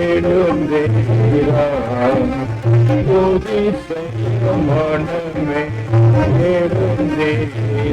எழுந்தேராம் துதி செய்ய மனமே எழுந்தேராம்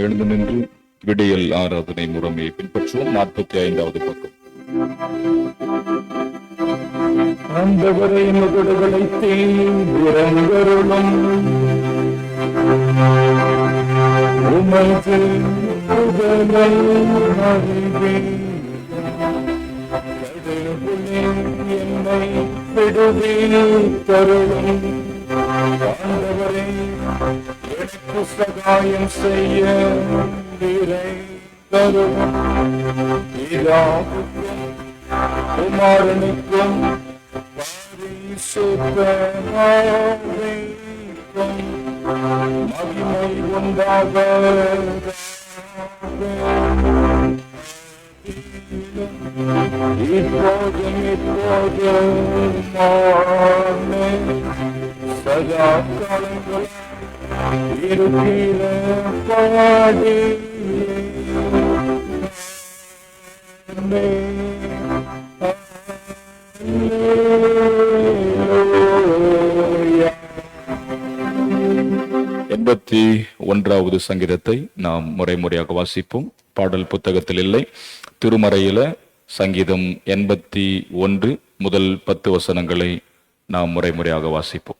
எழுந்து நின்று விடியல் ஆராதனை முறைமையை பின்பற்றுவோம். 45வது பக்கம். ஆண்டவரை முகடுகளை தீவிரங்களும் உமது புகழை அறிவே கடவுளே என்னை விடுவே தருளும். ஆண்டவரே எனக்கு சகாயம் செய்ய நீரை தருளும். பிதாவுக்கும் குமாரனுக்கும் பரிசுத்த ஆவிக்கும் மகிமை உண்டாக இப்போதும் சதா காலங்கள் இருக்கிற பாடி எண்பத்தி 1வது சங்கீதத்தை நாம் முறையாக வாசிப்போம். பாடல் புத்தகத்தில் இல்லை, திருமறையில சங்கீதம் 81 முதல் 10 வசனங்களை நாம் முறையாக வாசிப்போம்.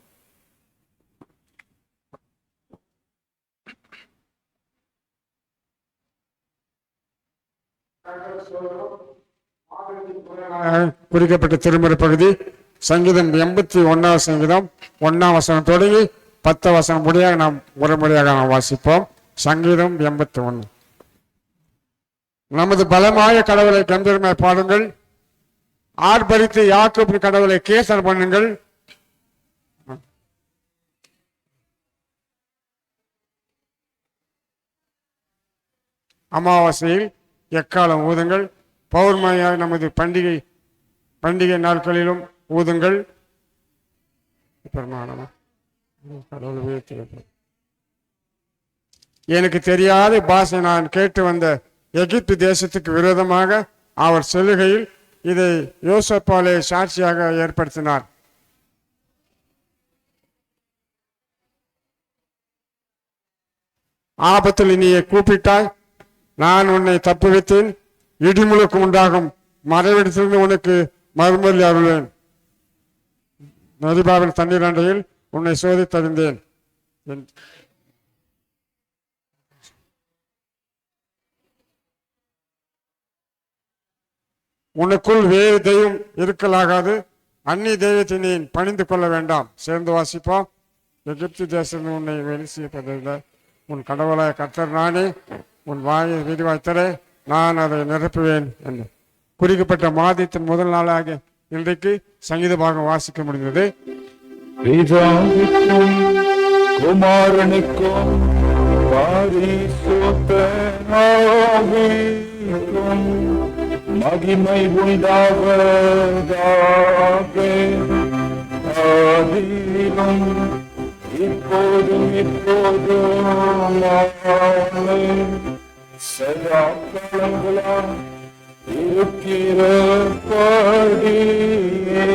குறிக்கப்பட்ட திருமுறை பகுதி சங்கீதம் 81வது சங்கீதம் 1ஆம் வசனம் தொடங்கி 10 வசனம் முடியாக நாம் முறையாக நாம் வாசிப்போம். சங்கீதம் 81. நமது பலமாய கடவுளை கம்பீரமாய் பாடுங்கள், ஆர்ப்பரித்து யாக்கோபு கடவுளை கேசர் பண்ணுங்கள். அமாவாசையில் எக்காலம் ஊதுங்கள், பௌர்ணமியாக நமது பண்டிகை நாட்களிலும் ஊதுங்கள். எனக்கு தெரியாத பாஷை நான் கேட்டு வந்த எகிப்து தேசத்துக்கு விரோதமாக அவர் செல்லுகையில் இதை யோசப்பாலே சாட்சியாக ஏற்படுத்தினார். ஆபத்தில் நீயை கூப்பிட்டாய், நான் உன்னை தப்புவித்தேன். இடிமுழுக்கு உண்டாகும் மறைவிடத்திலிருந்து உனக்கு மறுமொழி அருளேன். நதிபாவின் தண்ணீர் அண்டையில் உன்னை சோதித்தறிந்தேன். உனக்குள் வேறு தெய்வம் இருக்கலாகாது, அந்நிய தெய்வத்தை நீ பணிந்து கொள்ள வேண்டாம். சேர்ந்து வாசிப்போம். எகிப்து தேசத்தில் உன்னை வெளி செய்யப்பதில்லை, உன் கடவுளாய கர்த்தர் நானே, உன் வாயை விரிவாய்த்தரே, நான் அதை நிரப்புவேன் என்று குறிக்கப்பட்ட மாதத்தின் முதல் நாளாக இன்றைக்கு சங்கீத பாகம் வாசிக்க முடிந்தது. பிதாவுக்கும் குமாரனுக்கும் பரிசுத்த ஆவிக்கும் மகிமை உண்டாவதாக ஆதியிலும் இப்போதும் சதா காலங்களாம் இருக்கிற பாடியே.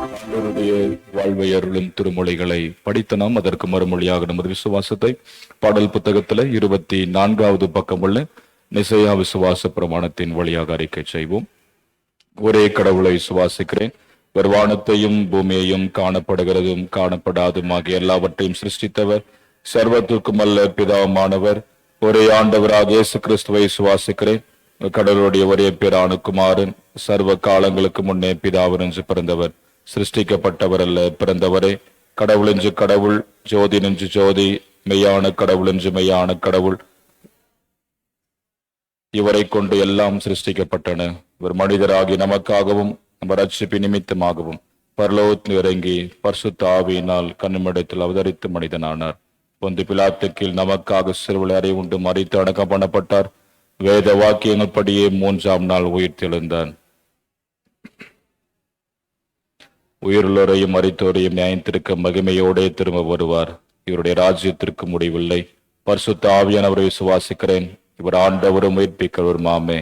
ஆண்டவருடைய வாழ்வை அருளும் திருமொழிகளை படித்த நாம் அதற்கு மறுமொழியாக நமது விசுவாசத்தை பாடல் புத்தகத்துல 24வது பக்கம் உள்ள நிசையா விசுவாச பிரமாணத்தின் வழியாக அறிக்கை செய்வோம். ஒரே கடவுளை விசுவாசிக்கிறேன், வானத்தையும் பூமியையும் காணப்படுகிறதும் காணப்படாதும் ஆகிய எல்லாவற்றையும் சிருஷ்டித்தவர், சர்வத்துக்கும் அல்ல பிதாவுமானவர், ஒரே ஆண்டவராக இயேசு கிறிஸ்துவை விசுவாசிக்கிறேன். கடவுளுடைய ஒரே பேரான குமாரன், சர்வ காலங்களுக்கு முன்னே பிதாவர் என்று பிறந்தவர், சிருஷ்டிக்கப்பட்டவர் அல்ல பிறந்தவரே. கடவுள் என்று கடவுள், ஜோதி என்று ஜோதி, மெய்யான கடவுள் என்று மெய்யான கடவுள், இவரை கொண்டு எல்லாம் சிருஷ்டிக்கப்பட்டன. இவர் மனிதராகி நமக்காகவும் நம்ம ரட்சிப்பு நிமித்தமாகவும் பரலோகத்தில் இறங்கி பரிசுத்த ஆவியினால் கண்ணிமிடத்தில் அவதரித்து மனிதனானார். பொந்து பிலாத்து கீழ் நமக்காக சிறுவலை அறை உண்டு மறித்து அடக்கம் பண்ணப்பட்டார். வேத வாக்கியங்கள் படியே 3ஆம் நாள் உயிர் தெழுந்தார். உயிருள்ளோரையும் மரித்தோரையும் நியாயத்திற்கு மகிமையோடே திரும்ப வருவார். இவருடைய ராஜ்யத்திற்கு முடிவில்லை. பரிசுத்த ஆவியானவரை விசுவாசிக்கிறேன். இவர் ஆண்டவரும் உயிர்ப்பிக்கிறவர் மாமே.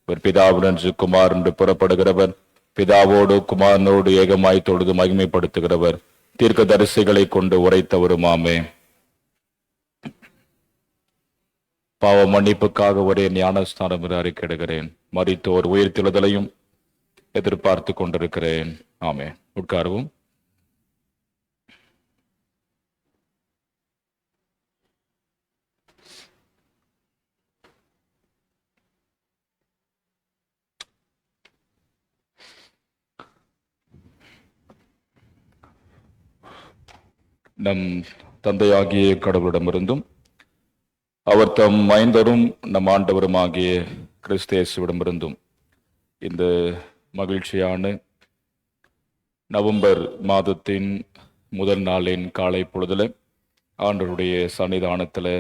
இவர் பிதாவினன்று குமார் என்று புறப்படுகிறவர், பிதாவோடு குமாரனோடு ஏகமாய் தொழுது மகிமைப்படுத்துகிறவர், தீர்க்கதரிசிகளை கொண்டு உரைத்தவருமாமே. பாவ மன்னிப்புக்காக ஒரே ஞானஸ்தானம் அறிக்கையிடுகிறேன். மரித்தோர் உயிர்த்தெழுதலையும் எதிர்பார்த்து கொண்டிருக்கிறேன். ஆமே. உட்காரவும். நம் தந்தையாகிய கடவுளிடமிருந்தும் அவர் தம் மைந்தரும் நம் ஆண்டவருமாகிய கிறிஸ்து இயேசுவிடமிருந்தும் இந்த மகிழ்ச்சியான நவம்பர் மாதத்தின் முதல் நாளின் காலை பொழுதுல ஆண்டவருடைய சன்னிதானத்தில்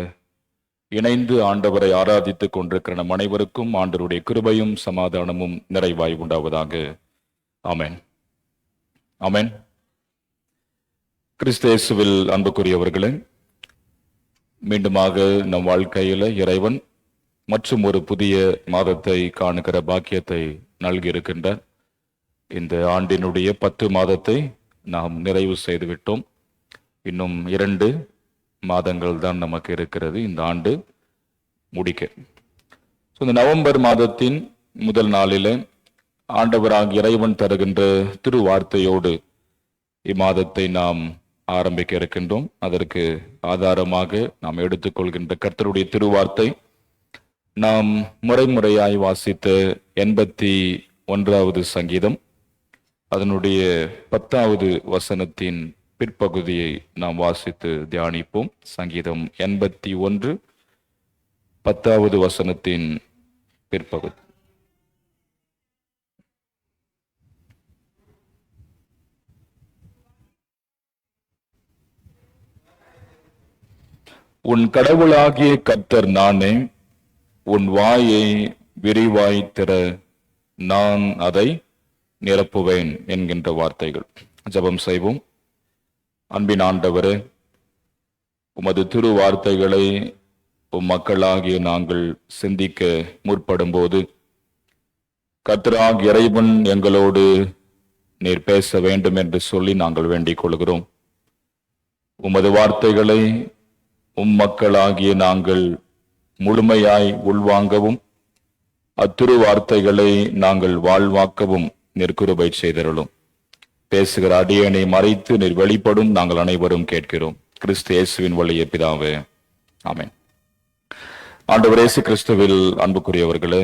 இணைந்து ஆண்டவரை ஆராதித்துக் கொண்டிருக்கிற நம் அனைவருக்கும் ஆண்டவருடைய கிருபையும் சமாதானமும் நிறைவாய் உண்டாவதாக. ஆமென். ஆமென். கிறிஸ்து இயேசுவில் அன்புக்குரியவர்களே, மீண்டுமாக நம் வாழ்க்கையில இறைவன் மற்றும் ஒரு புதிய மாதத்தை காணுகிற பாக்கியத்தை நல்கியிருக்கின்றார். இந்த ஆண்டினுடைய 10 மாதத்தை நாம் நிறைவு செய்து விட்டோம். இன்னும் 2 மாதங்கள் தான் நமக்கு இருக்கிறது இந்த ஆண்டு முடிக்க. இந்த நவம்பர் மாதத்தின் முதல் நாளில ஆண்டவராக இறைவன் தருகின்ற திருவார்த்தையோடு இம்மாதத்தை நாம் ஆரம்பிக்க இருக்கின்றோம். அதற்கு ஆதாரமாக நாம் எடுத்துக்கொள்கின்ற கர்த்தருடைய திருவார்த்தை நாம் முறைமுறையாய் வாசித்த 81வது சங்கீதம், அதனுடைய 10வது வசனத்தின் பிற்பகுதியை நாம் வாசித்து தியானிப்போம். சங்கீதம் 81 10வது வசனத்தின் பிற்பகுதி. உன் கடவுளாகிய கர்த்தர் நானே, உன் வாயை விரிவாய் திற, நான் அதை நிரப்புவேன் என்கின்ற வார்த்தைகள். ஜெபம் செய்வோம். அன்பின் ஆண்டவரே, உமது திரு வார்த்தைகளை மக்களாகிய நாங்கள் சிந்திக்க முற்படும் போது கர்த்தராகிய இறைவன் எங்களோடு நீர் பேச வேண்டும் என்று சொல்லி நாங்கள் வேண்டிக் கொள்கிறோம். உமது வார்த்தைகளை மக்களாகிய நாங்கள் முழுமையாய் உள்வாங்கவும் அத்திரு வார்த்தைகளை நாங்கள் வாழ்வாக்கவும் நிற்கிருபை செய்தருளும். பேசுகிற அடியனை மறைத்து நீர் வெளிப்படும் நாங்கள் அனைவரும் கேட்கிறோம். கிறிஸ்து இயேசுவின் வழியே பிதாவே, ஆமென். ஆண்டவர் இயேசு கிறிஸ்துவில் அன்புக்குரியவர்களே,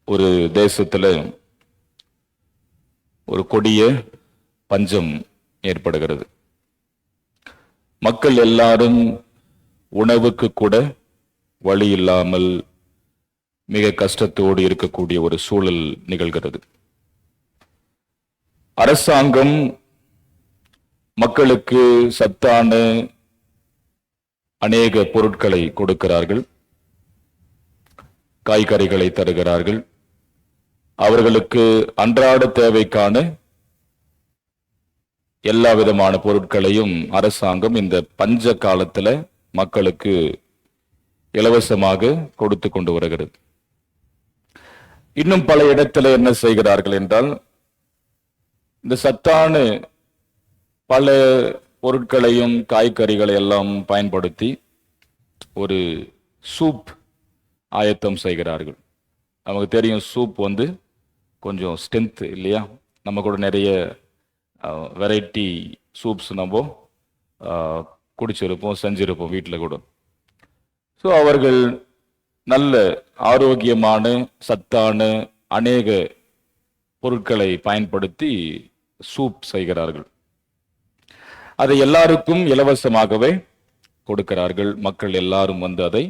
ஒரு தேசத்துல ஒரு கொடிய பஞ்சம் ஏற்படுகிறது. மக்கள் எல்லாரும் உணவுக்கு கூட வழி இல்லாமல் மிக கஷ்டத்தோடு இருக்கக்கூடிய ஒரு சூழல் நிகழ்கிறது. அரசாங்கம் மக்களுக்கு சத்தான அநேக பொருட்களை கொடுக்கிறார்கள், காய்கறிகளை தருகிறார்கள். அவர்களுக்கு அன்றாட தேவைக்கான எல்லா விதமான பொருட்களையும் அரசாங்கம் இந்த பஞ்ச காலத்துல மக்களுக்கு இலவசமாக கொடுத்து கொண்டு வருகிறது. இன்னும் பல இடத்துல என்ன செய்கிறார்கள் என்றால், இந்த சத்தான பல பொருட்களையும் காய்கறிகளை எல்லாம் பயன்படுத்தி ஒரு சூப் ஆயத்தம் செய்கிறார்கள். நமக்கு தெரியும், சூப் கொஞ்சம் ஸ்ட்ரென்த் இல்லையா? நம்ம கூட நிறைய வெரைட்டி சூப்ஸ் நம்ம குடிச்சிருப்போம், செஞ்சிருப்போம் வீட்டில் கூட. ஸோ அவர்கள் நல்ல ஆரோக்கியமான சத்தான அநேக பொருட்களை பயன்படுத்தி சூப் செய்கிறார்கள். அதை எல்லாருக்கும் இலவசமாகவே கொடுக்கிறார்கள். மக்கள் எல்லாரும் அதை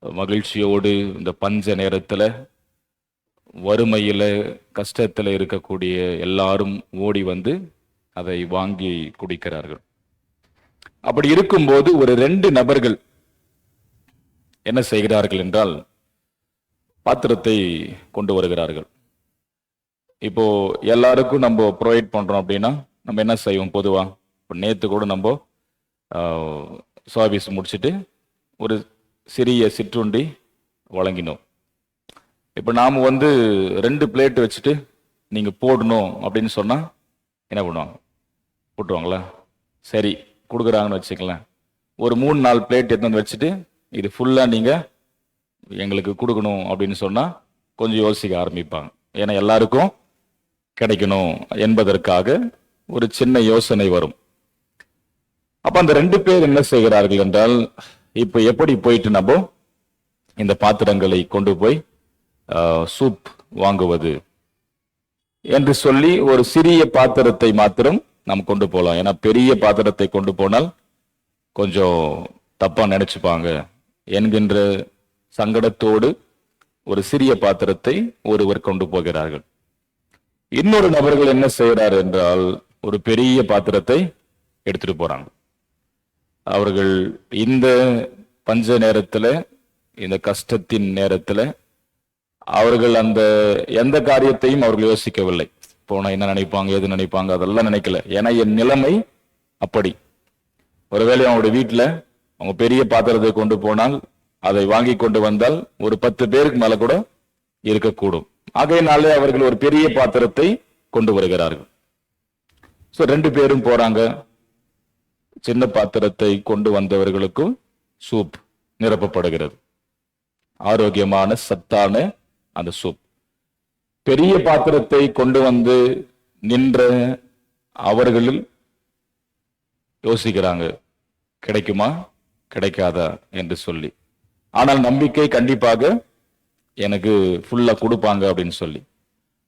மகிழ்ச்சியோடு இந்த பஞ்ச நேரத்தில் வறுமையில கஷ்டத்தில் இருக்கக்கூடிய எல்லாரும் ஓடி அதை வாங்கி குடிக்கிறார்கள். அப்படி இருக்கும்போது ஒரு 2 நபர்கள் என்ன செய்கிறார்கள் என்றால், பாத்திரத்தை கொண்டு வருகிறார்கள். இப்போ எல்லாருக்கும் நம்ம ப்ரொவைட் பண்றோம் அப்படின்னா நம்ம என்ன செய்வோம்? பொதுவா இப்போ நேற்று கூட நம்ம சர்வீஸ் முடிச்சுட்டு ஒரு சிறிய சிற்றுண்டி வழங்கினோம். இப்போ நாம் 2 பிளேட் வச்சுட்டு நீங்க போடணும் அப்படின்னு சொன்னா என்ன பண்ணுவாங்க? போட்டுருவாங்களா? சரி, கொடுக்குறாங்கன்னு வச்சுக்கலாம். ஒரு 3-4 பிளேட் எடுத்து வந்து வச்சுட்டு இது ஃபுல்லாக நீங்கள் எங்களுக்கு கொடுக்கணும் அப்படின்னு சொன்னால் கொஞ்சம் யோசிக்க ஆரம்பிப்பாங்க. ஏன்னா எல்லாருக்கும் கிடைக்கணும் என்பதற்காக ஒரு சின்ன யோசனை வரும். அப்ப அந்த 2 பேர் என்ன செய்கிறார்கள் என்றால், இப்ப எப்படி போயிட்டு நம்ம இந்த பாத்திரங்களை கொண்டு போய் சூப் வாங்குவது என்று சொல்லி ஒரு சிறிய பாத்திரத்தை மாத்திரம் நாம் கொண்டு போகலாம். ஏன்னா பெரிய பாத்திரத்தை கொண்டு போனால் கொஞ்சம் தப்பா நினைச்சுப்பாங்க என்கின்ற சங்கடத்தோடு ஒரு சிறிய பாத்திரத்தை ஒருவர் கொண்டு போகிறார்கள். இன்னொரு நபர்கள் என்ன செய்கிறார் என்றால், ஒரு பெரிய பாத்திரத்தை எடுத்துட்டு போறாங்க. அவர்கள் இந்த பஞ்ச நேரத்துல, இந்த கஷ்டத்தின் நேரத்துல அவர்கள் அந்த எந்த காரியத்தையும் அவர்கள் யோசிக்கவில்லை. போனா என்ன நினைப்பாங்க, எது நினைப்பாங்க, அதெல்லாம் நினைக்கல. ஏன்னா என் நிலைமை அப்படி. ஒருவேளை அவங்களுடைய வீட்டுல அவங்க பெரிய பாத்திரத்தை கொண்டு போனால், அதை வாங்கி கொண்டு வந்தால் ஒரு 10 பேருக்கு மேல கூட இருக்கக்கூடும். ஆகையினாலே அவர்கள் ஒரு பெரிய பாத்திரத்தை கொண்டு வருகிறார்கள். 2 பேரும் போறாங்க. சின்ன பாத்திரத்தை கொண்டு வந்தவர்களுக்கும் சூப் நிரப்பப்படுகிறது. ஆரோக்கியமான சத்தான அந்த சூப். பெரிய பாத்திரத்தை கொண்டு வந்து நின்ற அவர்களில் யோசிக்கிறாங்க, கிடைக்குமா கிடைக்காதா என்று சொல்லி. ஆனால் நம்பிக்கை கண்டிப்பாக எனக்கு ஃபுல்லா கொடுப்பாங்க அப்படின்னு சொல்லி.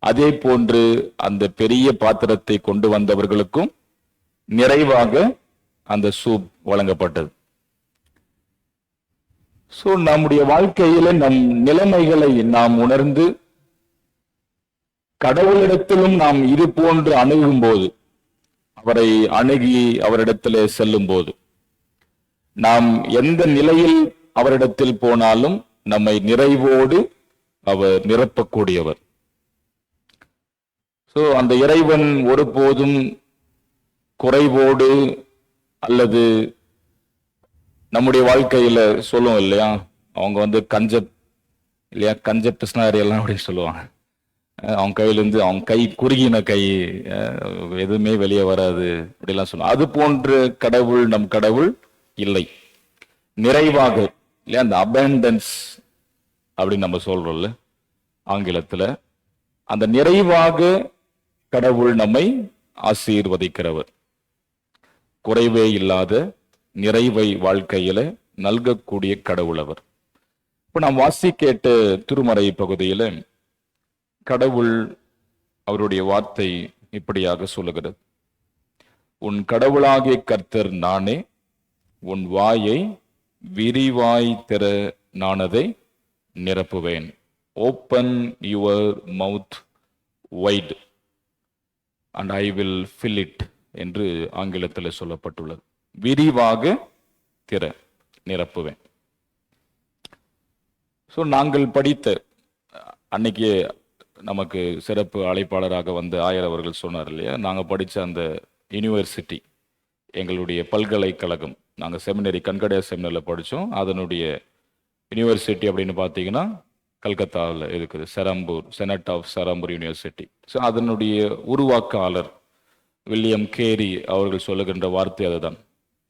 அதே போன்று அந்த பெரிய பாத்திரத்தை கொண்டு வந்தவர்களுக்கும் நிறைவாக அந்த சூப் வழங்கப்பட்டது. சோ நம்முடைய வாழ்க்கையில நம் நிலைமைகளை நாம் உணர்ந்து கடவுளிடத்திலும் நாம் இது போன்று அணுகும் போது, அவரை அணுகி அவரிடத்திலே செல்லும் போது, நாம் எந்த நிலையில் அவரிடத்தில் போனாலும் நம்மை நிறைவோடு அவர் நிரப்பக்கூடியவர். சோ அந்த இறைவன் ஒருபோதும் குறைவோடு அல்லது நம்முடைய வாழ்க்கையில சொல்லுவோம் இல்லையா, அவங்க கஞ்ச பிஸ்னாரி எல்லாம் அப்படி சொல்லுவாங்க. அவங்க கையிலிருந்து அவங்க கை குறுகின கை, எதுவுமே வெளியே வராது அப்படிலாம் சொல்லுவாங்க. அது போன்று கடவுள் நம் கடவுள் இல்லை. நிறைவாக இல்லையா, அந்த அபண்டன்ஸ் அப்படின்னு நம்ம சொல்றோம்ல ஆங்கிலத்துல, அந்த நிறைவாக கடவுள் நம்மை ஆசீர்வதிக்கிறவர். குறைவே இல்லாத நிறைவை வாழ்க்கையில நல்கக்கூடிய கடவுள் அவர். இப்ப நாம் வாசி கேட்ட திருமறை பகுதியில கடவுள் அவருடைய வார்த்தை இப்படியாக சொல்லுகிறது: உன் கடவுளாகிய கர்த்தர் நானே, உன் வாயை விரிவாய் திற நான் அதை நிரப்புவேன். Open your mouth wide and I will fill it என்று ஆங்கிலத்தில் சொல்லப்பட்டுள்ளது. விரிவாக திற நிரப்புவேன். ஸோ நாங்கள் படித்த அன்னைக்கு நமக்கு சிறப்பு அழைப்பாளராக வந்த ஆயர் அவர்கள் சொன்னார் இல்லையா, நாங்கள் படித்த அந்த யூனிவர்சிட்டி, எங்களுடைய பல்கலைக்கழகம், நாங்கள் செமினரி கண்கடையா செமினரியில் படித்தோம். அதனுடைய யூனிவர்சிட்டி அப்படின்னு பார்த்தீங்கன்னா கல்கத்தாவில் இருக்குது, Serampore, senate of Serampore university. So அதனுடைய உருவாக்காளர் வில்லியம் கேரி அவர்கள் சொல்லுகின்ற வார்த்தை அதுதான்: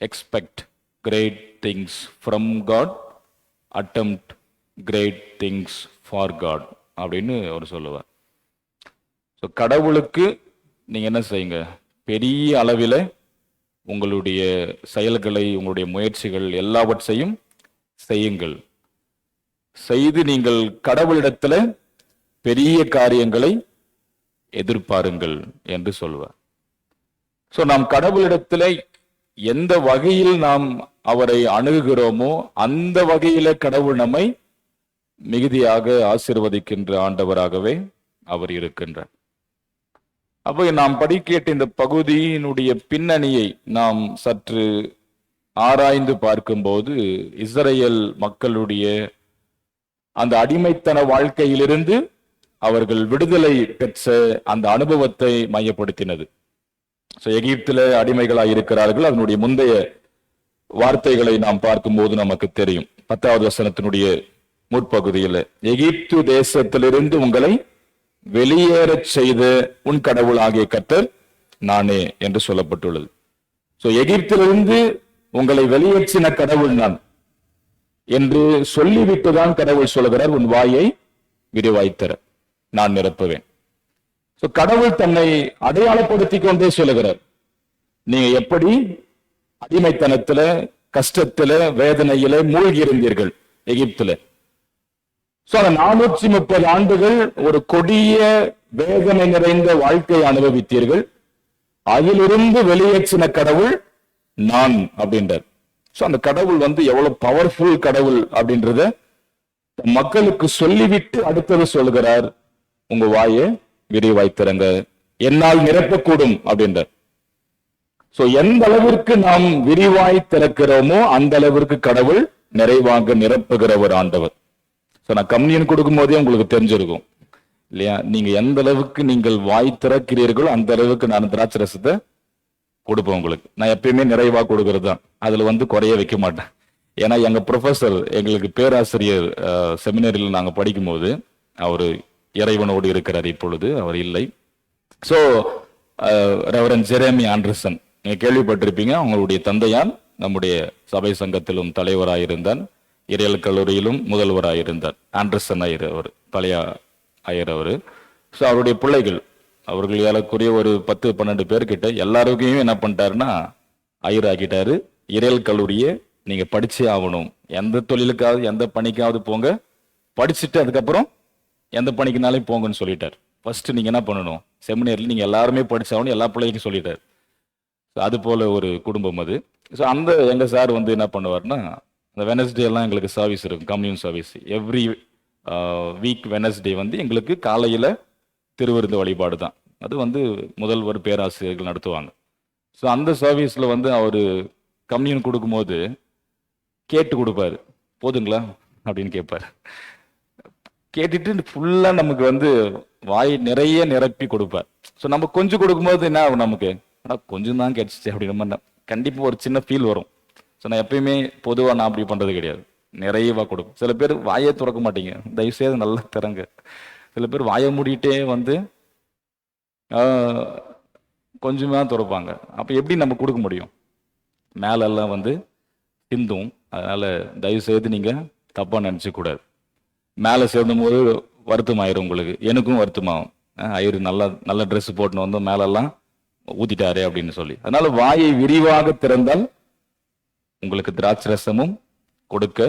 expect great things from God, attempt great things for God அப்படின்னு அவர் சொல்லுவார். ஸோ கடவுளுக்கு நீங்கள் என்ன செய்யுங்க, பெரிய அளவில் உங்களுடைய செயல்களை, உங்களுடைய முயற்சிகள் எல்லாவற்றையும் செய்யுங்கள். செய்து நீங்கள் கடவுளிடத்துல பெரிய காரியங்களை எதிர்பாருங்கள் என்று சொல்லுவார். ஸோ நாம் கடவுளிடத்துல எந்த வகையில் நாம் அவரை அணுகுகிறோமோ அந்த வகையில கடவுள் நம்மை மிகுதியாக ஆசீர்வதிக்கின்ற ஆண்டவராகவே அவர் இருக்கின்றார். அப்போ நாம் படிக்கேட்ட இந்த பகுதியினுடைய பின்னணியை நாம் சற்று ஆராய்ந்து பார்க்கும்போது, இஸ்ரேல் மக்களுடைய அந்த அடிமைத்தன வாழ்க்கையிலிருந்து அவர்கள் விடுதலை பெற்ற அந்த அனுபவத்தை மையப்படுத்தினது. எகிப்தில அடிமைகளாய் இருக்கிறார்கள். அதனுடைய முந்தைய வார்த்தைகளை நாம் பார்க்கும்போது நமக்கு தெரியும். 10வது வசனத்தினுடைய முற்பகுதியில், எகிப்து தேசத்திலிருந்து உங்களை வெளியேறச் செய்த உன் கடவுளாகிய கர்த்தர் நானே என்று சொல்லப்பட்டுள்ளது. சோ எகிப்திலிருந்து உங்களை வெளியேற்றின கடவுள் நான் என்று சொல்லிவிட்டுதான் கடவுள் சொல்கிறார், உன் வாயை விரிவாய்த்தர நான் நிரப்புவேன். சோ கடவுள் தன்னை அடையாளப்படுத்திக் கொண்டே சொல்லுகிறார், நீங்க எப்படி அடிமைத்தனத்துல, கஷ்டத்துல, வேதனையில மூழ்கி இருந்தீர்கள் எகிப்துல. சோ அந்த 430 ஆண்டுகள் ஒரு கொடிய வேதனை நிறைந்த வாழ்க்கையை அனுபவித்தீர்கள். அதிலிருந்து வெளியேற்றின கடவுள் நான் அப்படின்றார். சோ அந்த கடவுள் எவ்வளவு பவர்ஃபுல் கடவுள் அப்படின்றத மக்களுக்கு சொல்லிவிட்டு அடுத்தது சொல்கிறார், உங்க வாயை விரிவாய்த்திறங்க, என்னால் நிரப்பக்கூடும் அப்படின்றார். சோ எந்த அளவிற்கு நாம் விரிவாய் திறக்கிறோமோ அந்த அளவிற்கு கடவுள் நிறைவாக நிரப்புகிற ஒரு ஆண்டவர். சோ நான் கம்யூனியன் கொடுக்கும் போதே உங்களுக்கு தெரிஞ்சிருக்கும் இல்லையா, நீங்க எந்த அளவுக்கு நீங்கள் வாய் திறக்கிறீர்களோ அந்த அளவுக்கு நான் திராட்சை ரசத்தை கொடுப்பேன் உங்களுக்கு. நான் எப்பயுமே நிறைவா கொடுக்கறது தான், அதுல குறைய வைக்க மாட்டேன். ஏன்னா எங்க ப்ரொஃபசர், எங்களுக்கு பேராசிரியர் செமினரியில் நாங்க படிக்கும் போது அவரு இறைவனோடு இருக்கிறார், இப்பொழுது அவர் இல்லை. சோ ரெவரண்ட் ஜெரேமி ஆண்டர்சன், நீங்க கேள்விப்பட்டிருப்பீங்க, அவங்களுடைய தந்தையார் நம்முடைய சபை சங்கத்திலும் தலைவராயிருந்தார், இறையல் கல்லூரியிலும் முதல்வராயிருந்தார். ஆண்டர்சன் ஐயர் அவர், பழைய ஐயர் அவரு. ஸோ அவருடைய பிள்ளைகள், அவர்கள் ஏறக்குறைய ஒரு 10-12 பேர்கிட்ட எல்லாருக்கையும் என்ன பண்ணிட்டாருன்னா ஐயர் ஆக்கிட்டாரு. இறையல் கல்லூரியை நீங்க படிச்சே ஆகணும், எந்த தொழிலுக்காவது எந்த பணிக்காவது போங்க, படிச்சுட்டு அதுக்கப்புறம் எந்த பணிக்குனாலும் போங்கன்னு சொல்லிட்டார். ஃபர்ஸ்ட் நீங்க என்ன பண்ணணும், செமினரியில் நீங்க எல்லாருமே படிச்சாகணும், எல்லா பிள்ளைக்கும் சொல்லிட்டார். அது போல ஒரு குடும்பம் அது. ஸோ அந்த எங்க சார் என்ன பண்ணுவார்னா, அந்த வெனஸ்டே எல்லாம் எங்களுக்கு சர்வீஸ் இருக்கும், commune service. Every week Wednesday எங்களுக்கு காலையில திருவிருந்து வழிபாடு தான். அது முதல்வர் பேராசிரியர்கள் நடத்துவாங்க. ஸோ அந்த சர்வீஸ்ல அவரு கம்யூன் கொடுக்கும்போது கேட்டு கொடுப்பாரு, போதுங்களா அப்படின்னு கேட்பாரு. கேட்டுட்டு ஃபுல்லா நமக்கு வாய் நிறைய நிரப்பி கொடுப்பார். ஸோ நம்ம கொஞ்சம் கொடுக்கும்போது என்ன ஆகும், நமக்கு ஆனால் கொஞ்சம் தான் கிடைச்சிச்சு அப்படின்னு கண்டிப்பா ஒரு சின்ன ஃபீல் வரும். ஸோ நான் எப்பயுமே பொதுவாக நான் அப்படி பண்றது கிடையாது, நிறையவா கொடுக்கும். சில பேர் வாயை திறக்க மாட்டீங்க, தயவுசெய்து நல்லா திறங்க. சில பேர் வாயை மூடிட்டே கொஞ்சமா திறப்பாங்க. அப்ப எப்படி நம்ம கொடுக்க முடியும், மேலெல்லாம் சிந்தும். அதனால தயவு செய்து நீங்க தப்பா நினைச்ச கூடாது. மேலே சேர்ந்தும் போது வருத்தம் ஆயிரும் உங்களுக்கு, எனக்கும் வருத்தமாகும். ஐயர் நல்ல ட்ரெஸ் போட்டுன்னு மேலெல்லாம் ஊத்திட்டாரே அப்படின்னு சொல்லி. அதனால வாயை விரிவாக திறந்தால் உங்களுக்கு திராட்சை ரசமும் கொடுக்க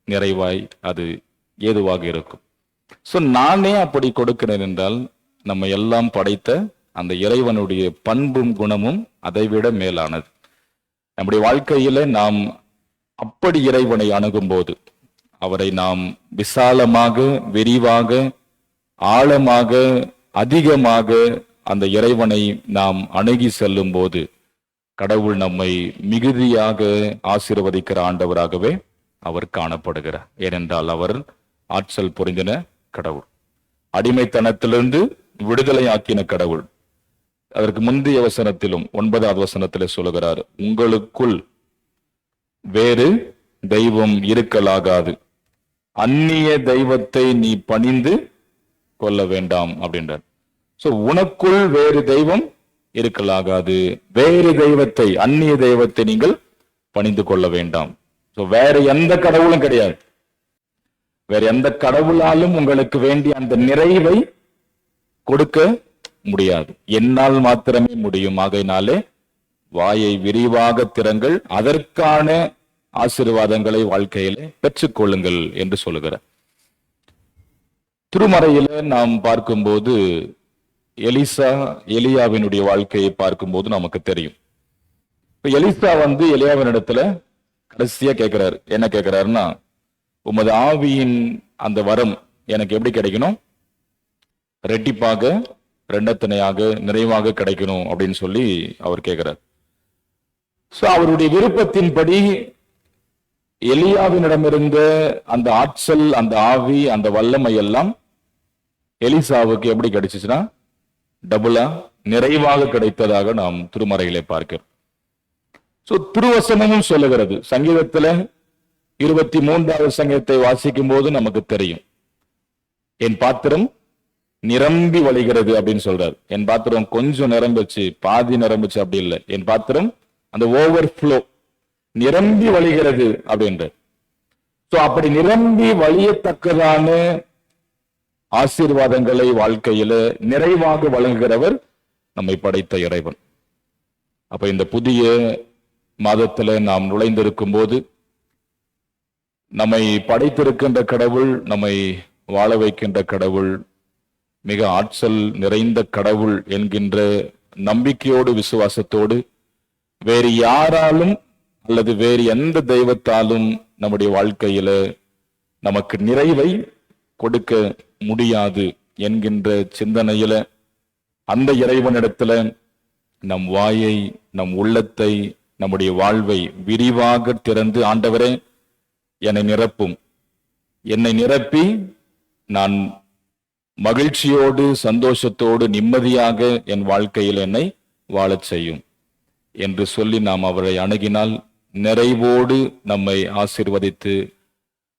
நிறைவாய் அது ஏதுவாக இருக்கும். சோ நானே அப்படி கொடுக்கிறேன் என்றால் நம்ம எல்லாம் படைத்த அந்த இறைவனுடைய பண்பும் குணமும் அதைவிட மேலானது. நம்முடைய வாழ்க்கையில நாம் அப்படி இறைவனை அணுகும் போது, அவரை நாம் விசாலமாக, விரிவாக, ஆழமாக, அதிகமாக அந்த இறைவனை நாம் அணுகி செல்லும் போது கடவுள் நம்மை மிகுதியாக ஆசீர்வதிக்கிற ஆண்டவராகவே அவர் காணப்படுகிறார். ஏனென்றால் அவர் ஆற்றல் புரிந்தின கடவுள், அடிமைத்தனத்திலிருந்து விடுதலை ஆக்கின கடவுள். அதற்கு முந்தைய வசனத்திலும் 9வது வசனத்திலே சொல்லுகிறார், உங்களுக்குள் வேறு தெய்வம் இருக்கலாகாது, அந்நிய தெய்வத்தை நீ பணிந்து கொள்ள வேண்டாம் அப்படின்றார். சோ உனக்குள் வேறு தெய்வம் இருக்கலாகாது, வேறு தெய்வத்தை, அந்நிய தெய்வத்தை நீங்கள் பணிந்து கொள்ள வேண்டாம். சோ வேற எந்த கடவுளும் கிடையாது, வேற எந்த கடவுளாலும் உங்களுக்கு வேண்டிய அந்த நிறைவை கொடுக்க முடியாது, என்னால் மாத்திரமே முடியும். ஆகையினாலே வாயை விரிவாக திறங்கள், அதற்கான ஆசீர்வாதங்களை வாழ்க்கையில பெற்றுக்கொள்ளுங்கள் என்று சொல்லுகிறார். திருமறையில நாம் பார்க்கும்போது எலியாவினுடைய வாழ்க்கையை பார்க்கும்போது நமக்கு தெரியும். இப்ப எலிசா எலியாவின் இடத்துல கடைசியா கேட்கிறாரு. என்ன கேட்கிறாருன்னா, உமது ஆவியின் அந்த வரம் எனக்கு எப்படி கிடைக்கணும், ரெட்டிப்பாக, ரெண்டத்தனையாக, நிறைவாக கிடைக்கணும் அப்படின்னு சொல்லி அவர் கேட்கிறார். சோ அவருடைய விருப்பத்தின்படி எலியாவினிடமிருந்த அந்த ஆற்றல், அந்த ஆவி, அந்த வல்லமை எல்லாம் எலிசாவுக்கு எப்படி கிடைச்சிச்சுன்னா டபுளா, நிறைவாக கிடைத்ததாக நாம் திருமறையிலே பார்க்கிறோம். சோ திருவசனமும் சொல்லுகிறது. சங்கீதத்துல 23வது சங்கீதத்தை வாசிக்கும் போது நமக்கு தெரியும், என் பாத்திரம் நிரம்பி வழிகிறது அப்படின்னு சொல்றாரு. என் பாத்திரம் கொஞ்சம் நிரம்பிச்சு, பாதி நிரம்பிச்சு அப்படி இல்லை. என் பாத்திரம் அந்த ஓவர் ஃப்ளோ, நிரம்பி வழிகிறது அப்படின்ற. சோ அப்படி நிரம்பி வழியத்தக்கதான ஆசீர்வாதங்களை வாழ்க்கையில நிறைவாக வழங்குகிறவர் நம்மை படைத்த இறைவன். அப்ப இந்த புதிய மாதத்துல நாம் நுழைந்திருக்கும் போது நம்மை படைத்திருக்கின்ற கடவுள், நம்மை வாழ வைக்கின்ற கடவுள், மிக ஆற்றல் நிறைந்த கடவுள் என்கின்ற நம்பிக்கையோடு விசுவாசத்தோடு வேறு யாராலும் அல்லது வேறு எந்த தெய்வத்தாலும் நம்முடைய வாழ்க்கையில நமக்கு நிறைவை கொடுக்க முடியாது என்கின்ற சிந்தனையில அந்த இறைவனிடத்துல நம் வாயை, நம் உள்ளத்தை, நம்முடைய வாழ்வை விரிவாக திறந்து, ஆண்டவரே என்னை நிரப்பும், என்னை நிரப்பி நான் மகிழ்ச்சியோடு சந்தோஷத்தோடு நிம்மதியாக என் வாழ்க்கையில் என்னை வாழச் செய்யும் என்று சொல்லி நாம் அவரை அணுகினால் நிறைவோடு நம்மை ஆசீர்வதித்து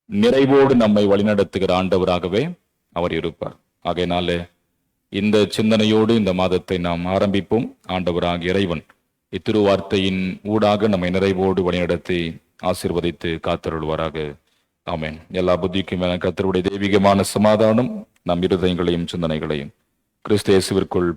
நிறைவோடு நம்மை வழிநடத்துகிற ஆண்டவராகவே அவர் இருப்பார். ஆகையினால இந்த சிந்தனையோடு இந்த மாதத்தை நாம் ஆரம்பிப்போம். ஆண்டவராக இறைவன் இத்திருவார்த்தையின் ஊடாக நம்மை நிறைவோடு வழிநடத்தி ஆசீர்வதித்து காத்தருள்வாராக. ஆமென். எல்லா புத்திக்கும் மேல கர்த்தருடைய தெய்வீகமான சமாதானம் நம் இருதயங்களையும் சிந்தனைகளையும் கிறிஸ்து இயேசுவிற்குள்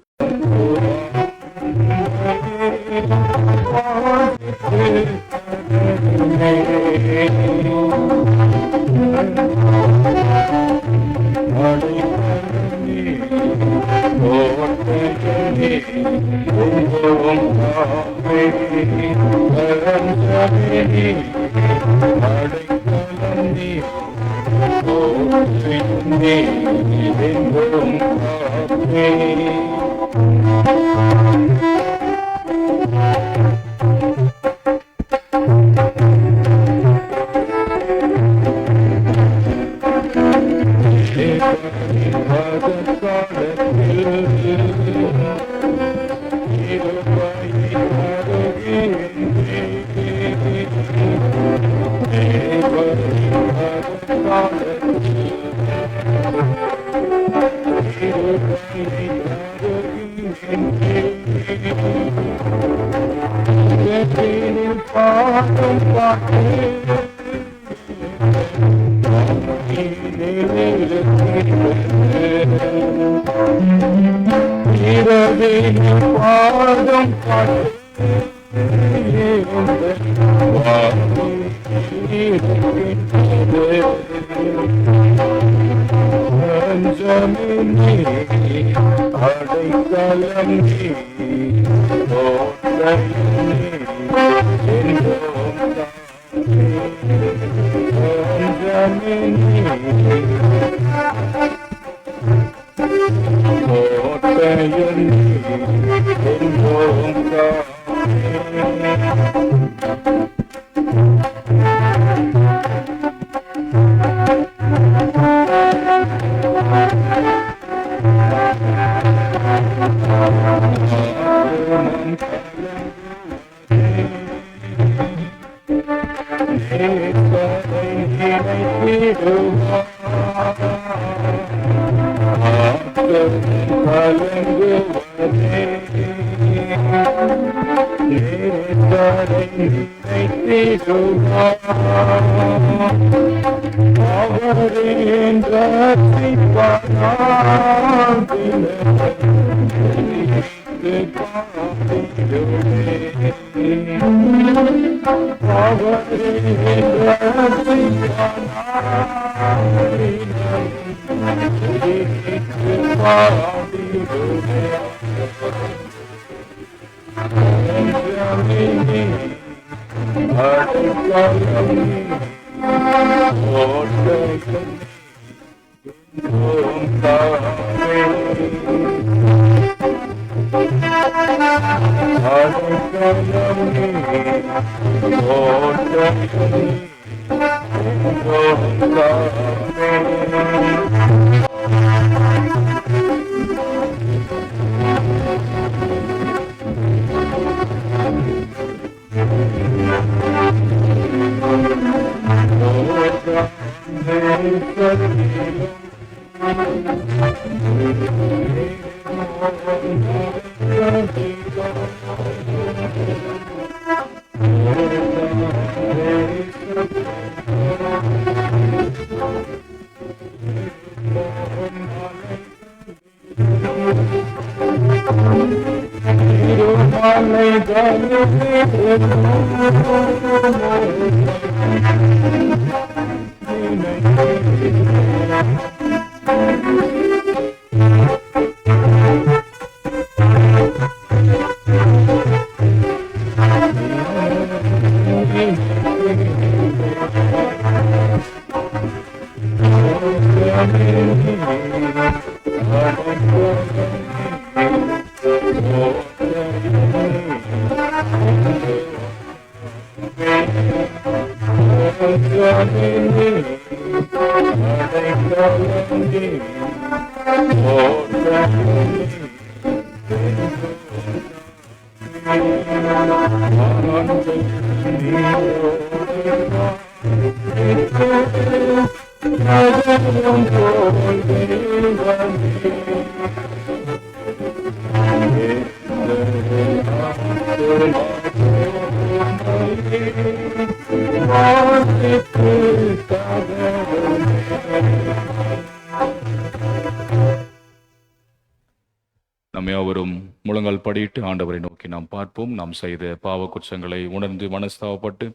நம்ம யாவரும் முழங்கால் படியிட்டு ஆண்டவரை நோக்கி நாம் பார்ப்போம். நாம் செய்த பாவ குற்றங்களை உணர்ந்து மனஸ்தாபப்பட்டு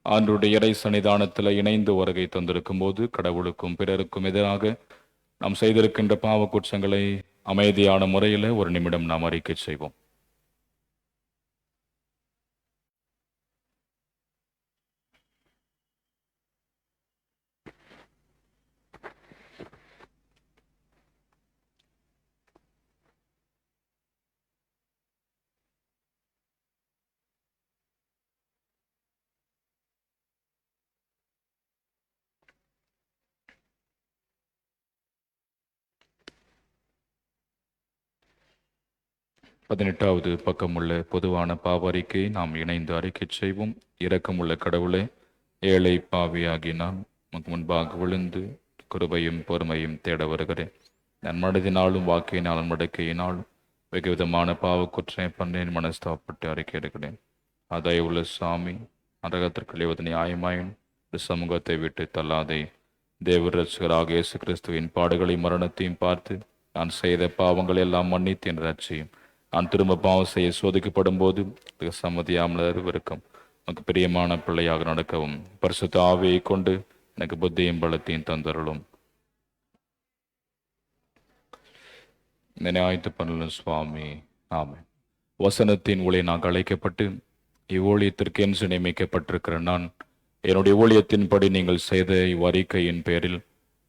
ஆண்டவருடைய இறை சன்னிதானத்தில் இணைந்து வருகை தந்திருக்கும் போது கடவுளுக்கும் பிறருக்கும் எதிராக நாம் செய்திருக்கின்ற பாவ குற்றங்களை அமைதியான முறையில் ஒரு நிமிடம் நாம் அறிக்கை செய்வோம். பதினெட்டாவது பக்கமுள்ள பொதுவான பாவ அறிக்கை நாம் இணைந்து அறிக்கை செய்வோம். இரக்கமுள்ள கடவுளே, ஏழை பாவியாகி நான் முன்பாக விழுந்து கிருபையும் பொறுமையும் தேட வருகிறேன். நான் மனதினாலும் வாக்கினாலும் மடக்கையினாலும் வெகு விதமான பாவ குற்றம் பண்ணேன் மனஸ்தாப்பட்டு அறிக்கை எடுக்கிறேன். அதையுள்ள சாமி நரகத்திற்கு எழுவது நியாயமாயின் சமூகத்தை விட்டு தள்ளாதே. தேவ ரட்சகராக இயேசு கிறிஸ்துவின் பாடுகளை மரணத்தையும் பார்த்து நான் செய்த பாவங்கள் எல்லாம் மன்னித்து என் ரட்சியும். நான் திரும்ப பாவம் செய்ய சோதிக்கப்படும் போது சம்மதியாமல் இருக்கும் எனக்கு பிரியமான பிள்ளையாக நடக்கவும் பரிசுத்த ஆவியை கொண்டு எனக்கு புத்தியும் பலத்தையும் தந்தருளும். நினைத்து பண்ணலும் சுவாமி. ஆமென். வசனத்தின் ஊழியனாக அழைக்கப்பட்டு இவ்வூழியத்திற்கு என்று நியமிக்கப்பட்டிருக்கிற நான் என்னுடைய ஊழியத்தின்படி நீங்கள் செய்த இவ்வறிக்கையின் பேரில்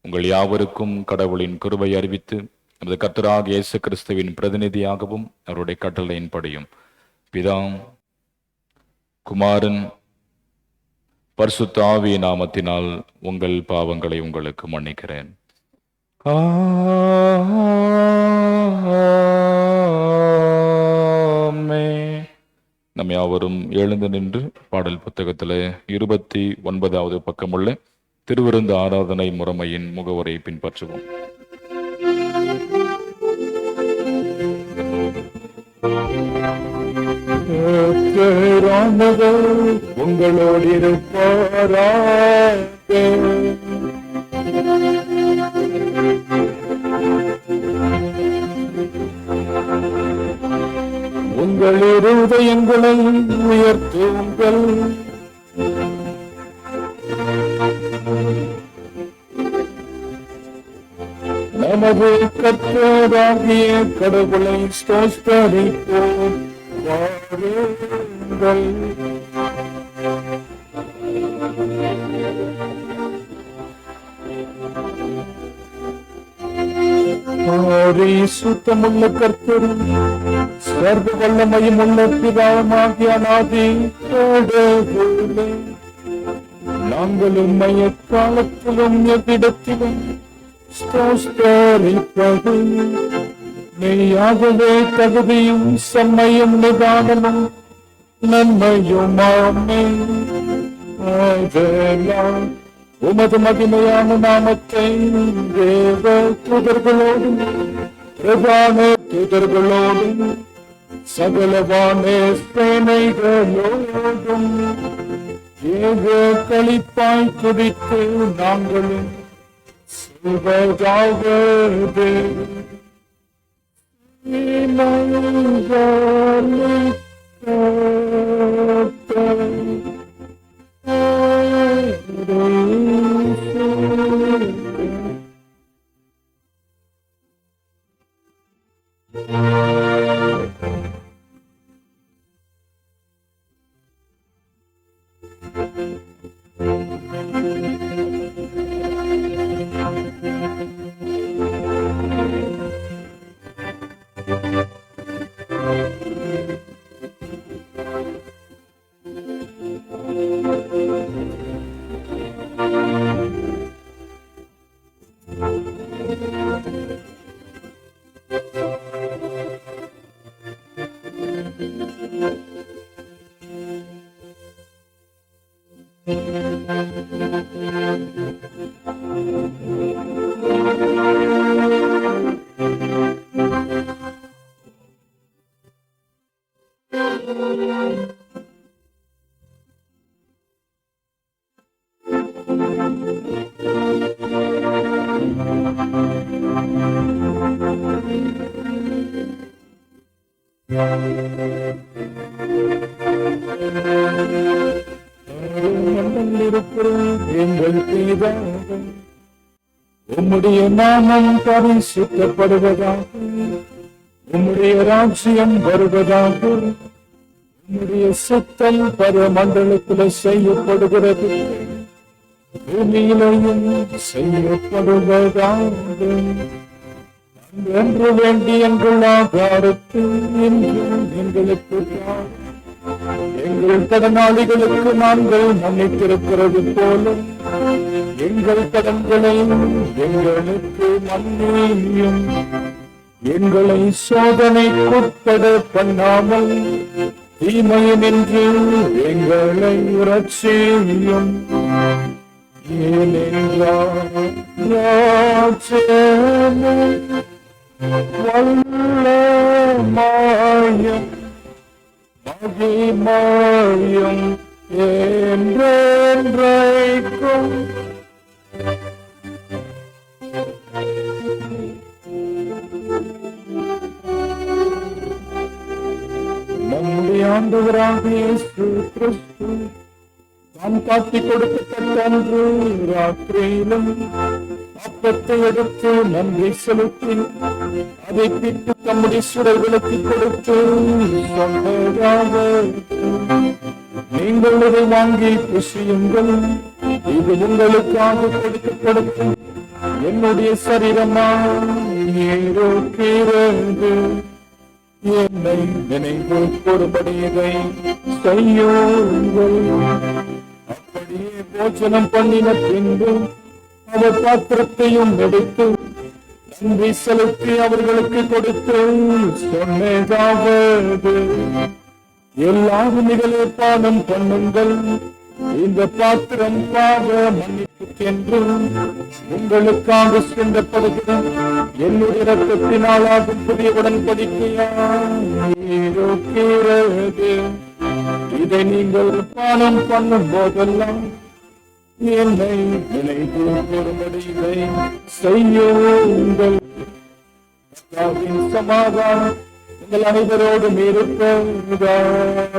உங்கள் யாவருக்கும் கடவுளின் கிருபை அறிவித்து நமது கர்த்தராகிய இயேசு கிறிஸ்துவின் பிரதிநிதியாகவும் அவருடைய கட்டளையின்படியும் பிதா குமாரன் பரிசுத்த ஆவி நாமத்தினால் உங்கள் பாவங்களை உங்களுக்கு மன்னிக்கிறேன். நம் யாவரும் எழுந்து நின்று பாடல் புத்தகத்தில் 29வது பக்கமுள்ள திருவிருந்து ஆராதனை முறைமையின் முகவரை பின்பற்றுவோம். உங்களோடு இருப்பாராக. உங்கள் இருதயங்களை உயர்த்துங்கள். நமது கர்த்தராகிய கடவுளை ஸ்தோத்திரிப்போம். வாருங்கள். சுத்தமுள்ள கர்த்தரும் சர்வ வல்லமையும் உள்ள பிதாவாகிய அநாதி கடவுளே, நாங்கள் உம்மை எக்காலத்திலும் எவ்விடத்திலும் ஸ்தோத்திரிப்பது மெய்யாகவே தகுதியும் செம்மையும் நிதானமும் நன்மையுமாமே. ஆதலால் உமது மகிமையான நாமத்தை தேவ தூதர்களோடும் பிரதான தூதர்களோடும் சகலவான சேனைகளோடும் ஏக களிப்பாய் துதித்து நாங்களும் சொல்வதாவது எங்கள் பிதாவே, உம்முடைய நாமம் பரிசுத்தப்படுவதாக, உம்முடைய ராஜ்யம் வருவதாக, உம்முடைய சித்தம் பரமண்டலத்தில் செய்யப்படுகிறது, பூமியிலையும் செய்யப்படுவதாக. என்று வேண்டி எங்கள் ஆகாரத்தை இன்று எங்களுக்கு தாரும். எங்கள் கடனாளிகளுக்கு நாங்கள் மன்னித்திருக்கிறது போல எங்கள் கடன்களை எங்களுக்கு மன்னியும். எங்களை சோதனைக்குட்பட பண்ணாமல் தீமையினின்று எங்களை இரட்சியும். ஏனென்றால் ராஜ்யமும் வல்லமையும் மகிமையும் என்றென்றைக்கும் நம்முடைய ஆண்டவராகிய இயேசு கிறிஸ்து தாம் காட்டிக் கொடுக்கப்பட்ட அன்று ராத்திரியிலும் அப்பத்தை எடுத்து நன்றி செலுத்தி அதை பிட்டு தம்முடைய சுடர்களுக்கு கொடுத்து சொன்னதாக, நீங்கள் இதை வாங்கி புசியுங்கள், இது உங்களுக்காக கொடுக்கப்படும் என்னுடைய சரீரமாகிறது. என்னை நினைவு கூறும்படி இதை செய்யுங்கள். அப்படியே போஜனம் பண்ணின பின்பு அவர் பாத்திரத்தையும் எடுத்து நன்றி செலுத்தி அவர்களுக்கு கொடுத்து சொன்னதாவது, எல்லாரும் நிகழே பானம் பண்ணுங்கள், இந்த பாத்திரம் பாவ மன்னிப்புக்கென்று உங்களுக்காக சிந்தப்படுகிற என்னுடைய இரத்தத்தினால் ஆகும் புதிய உடன்படிக்கையாகிறது. இதை நீங்கள் பானம் பண்ணும் போதெல்லாம் என்னை நினைவு கூறும்படி இதை செய்யுங்கள். கர்த்தாவின் சமாதானம் உங்கள் அனைவரோடும் இருப்பதாக.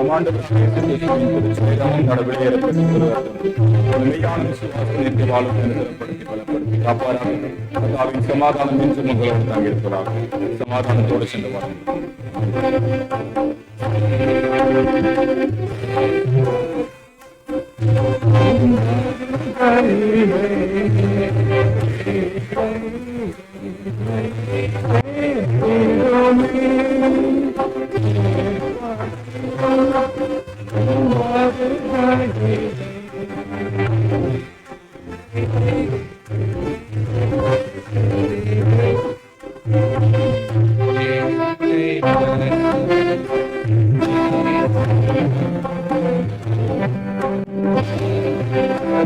நம் ஆண்டவராகிய இயேசு கிறிஸ்துவின் திருச்சபையால் நடைபெறுகிறது. மெய்யான விசுவாசம் நித்திய வாழும் என்று திறப்படுத்தி பலப்படுத்தி காப்பாராக. கர்த்தாவின் சமாதானம் என்றும் உங்களோடு தங்கியிருப்பதாக. சமாதானத்தோடு சென்று வாருங்கள். உங்களுக்காக பிற்கப்பட்டது.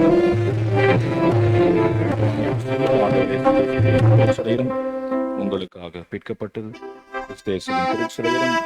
கிறிஸ்தேசுவின் திருச்சபையிலும் உங்களுக்காக பிற்கப்பட்டது. ஆண்டவரின் திருச்சபையிலும் உங்களுக்காக பிற்கப்பட்டது. கிறிஸ்துவின் திருச்சபையிலும்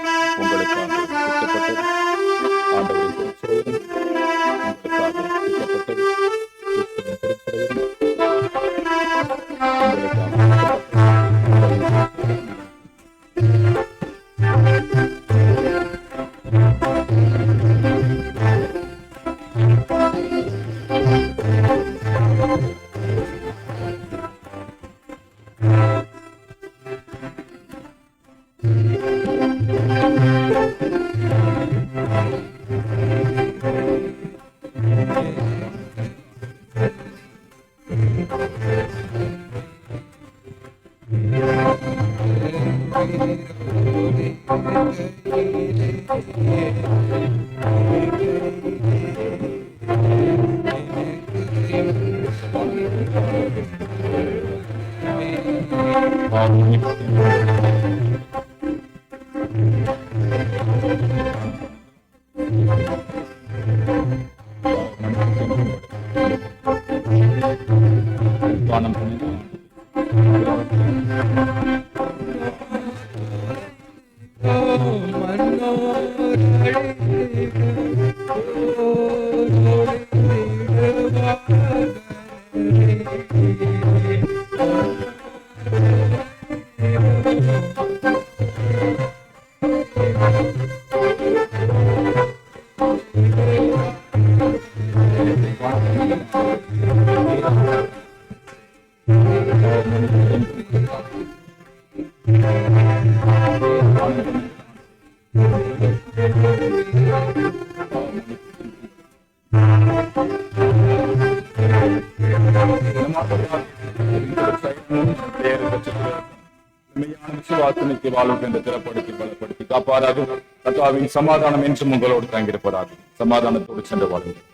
விசுவாசனுக்கு வாழும் என்று திறப்படுத்தி பலப்படுத்தி காப்பாராக. கர்த்தாவின் சமாதானம் என்றும் உங்களோடு தங்கியிருப்பதாக. சமாதானத்தோடு சென்று வாழுங்கள்.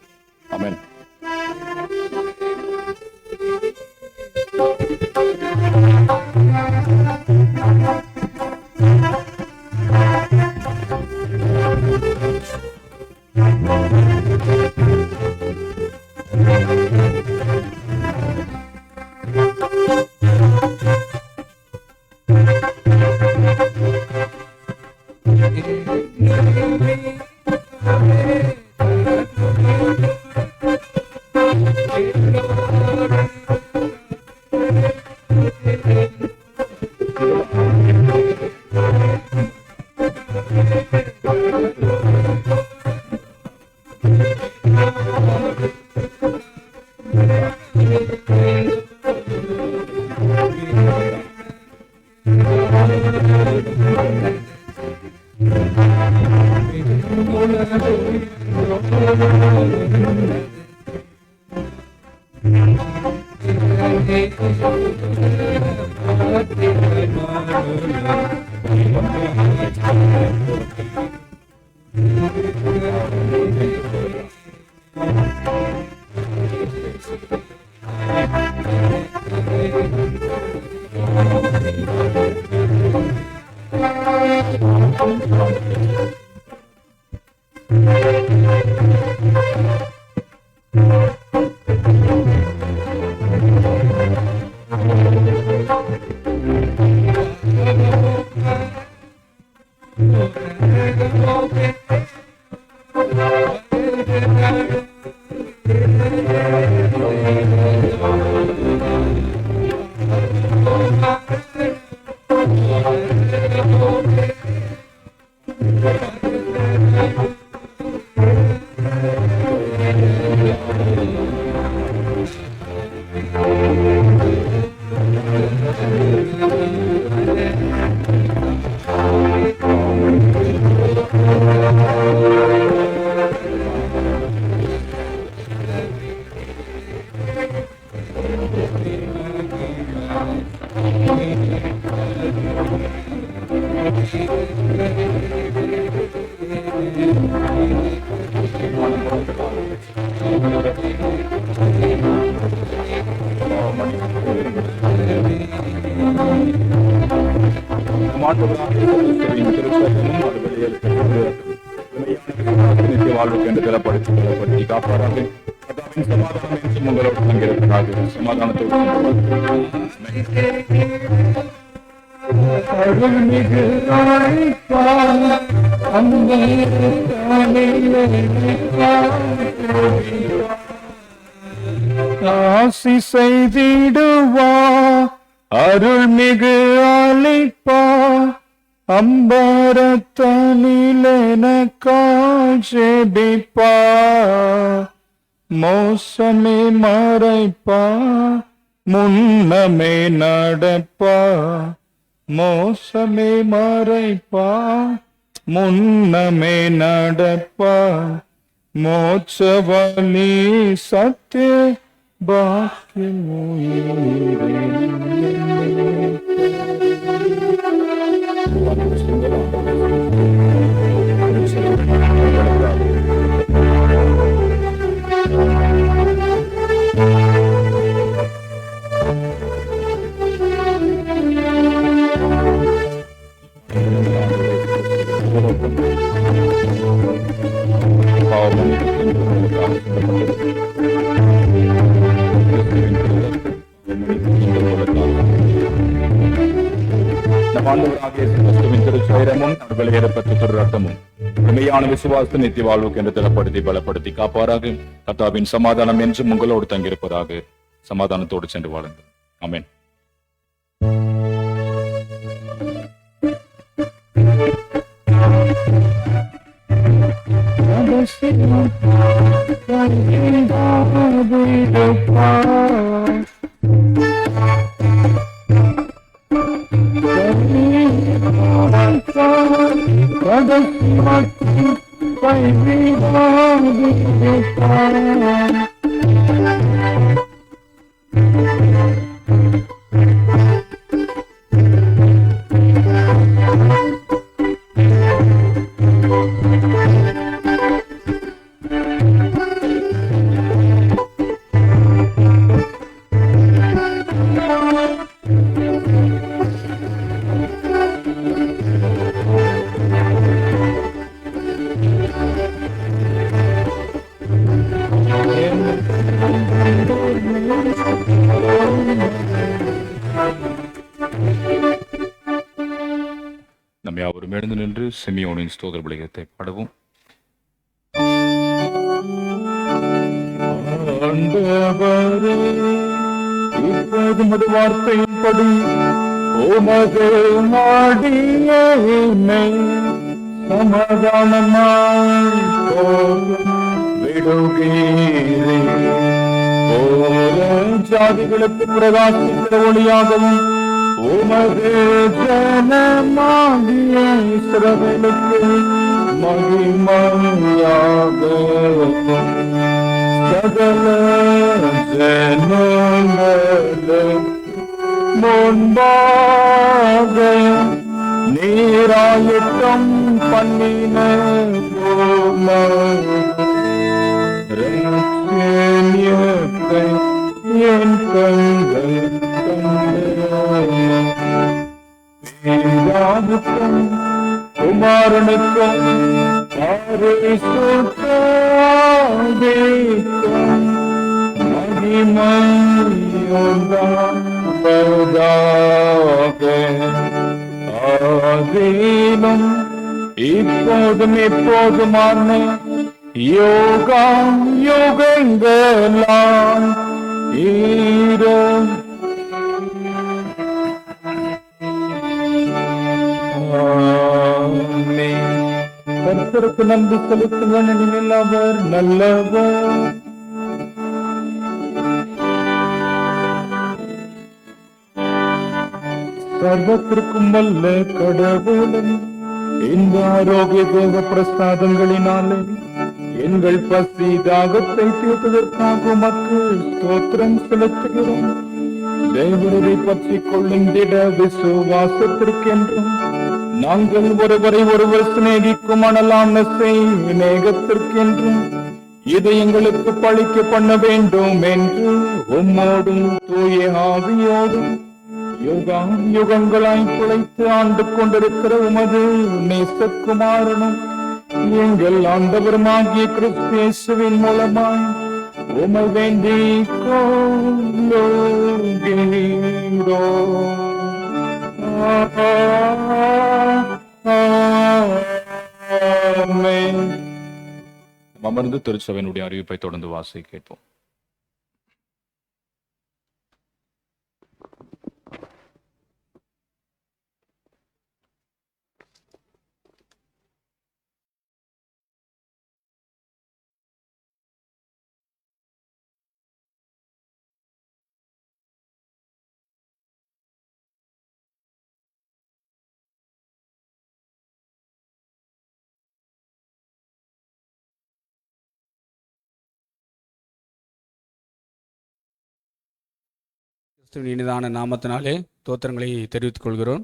ஆமென். வாழ்வுக்கு என்று பலப்படுத்தி காப்பாராக. சமாதானம் என்றும் உங்களோடு தங்கியிருக்கிறார்கள். சமாதானத்தோடு அருள்மிகு ஆசி செய்திடுவா அருள்மிகு அளிப்பா அம்பரத்தனிலெனக்காய் ஜெபிப்பா மோசமே மறைப்பா முன்னமே நடப்பா மோசமே மறைப்பா முன்னமே நடப்பா மோட்சவலி சத்திய உண்மையான விசுவாசத்தை நித்திய வாழ்வுக்கு என்று திடப்படுத்தி பலப்படுத்தி காப்பாராக. கர்த்தாவின் சமாதானம் என்றும் உங்களோடு தங்கியிருப்பதாக. சமாதானத்தோடு சென்று வாழுங்கள். ஆமென். நம் யாவரும் எழுந்து நின்று சிமியோனின் ஸ்தோத்திர பலிகளை பாடுவோம். ஆண்டவரே, இப்போது உமது வார்த்தையின்படி உமது நாடியேனை சமாதானமாய் விடுகிறேன். ஜாதிகளுக்கு பிரகாசிக்கிற ஒளியாகவும் உமது ஜனமாகிய இஸ்ரவேலுக்கு மகிமையாகவும் சகல ஜனங்களும் முன்பாக நீராயத்தம் பண்ணின ரட்சணியத்தை என் கண்கள் கண்டேன். குமாரனுக்கும் பரிசுத்தாவிக்கும் மகிமையுண்டாவதாக. ஆதியிலும் இப்போதும் எப்போதுமான யோகம் யுகங்களாம் கர்த்தருக்கு நன்றி செலுத்துங்கள். இனிமேல் அவர் நல்லவர். சர்வத்திற்கும் வல்ல கடவுளும் இந்த ஆரோக்கிய தேவ பிரசாதங்களினாலே எங்கள் பசி தாகத்தை தீர்த்ததற்காக உமக்கு ஸ்தோத்திரம் செலுத்துகிறோம். தேவனை பற்றி கொள்ளுந்திட விசுவாசத்திற்கென்றும் நாங்கள் ஒருவரை ஒருவர் சிநேகிக்கும் அனலான சிநேகத்திற்கென்றும் இதை எங்களுக்கு பழிக்க பண்ண வேண்டும் என்று உம்மோடும் தூய ஆவியோடும் யுகம் யுகங்களாய் பிழைத்து ஆண்டு கொண்டிருக்கிற உமது நேசகுமாரனும் எங்கள் ஆண்டவருமாகிய கிறிஸ்து இயேசுவின் மூலமாய் உமை வேண்டிக் கொள்ளுகிறோம். ஆமென். அமர்ந்து திருச்சபையினுடைய அறிவிப்பை தொடர்ந்து வாசி கேட்போம். கிறிஸ்துவின் இனிதான நாமத்தினாலே தோத்திரங்களை தெரிவித்துக் கொள்கிறோம்.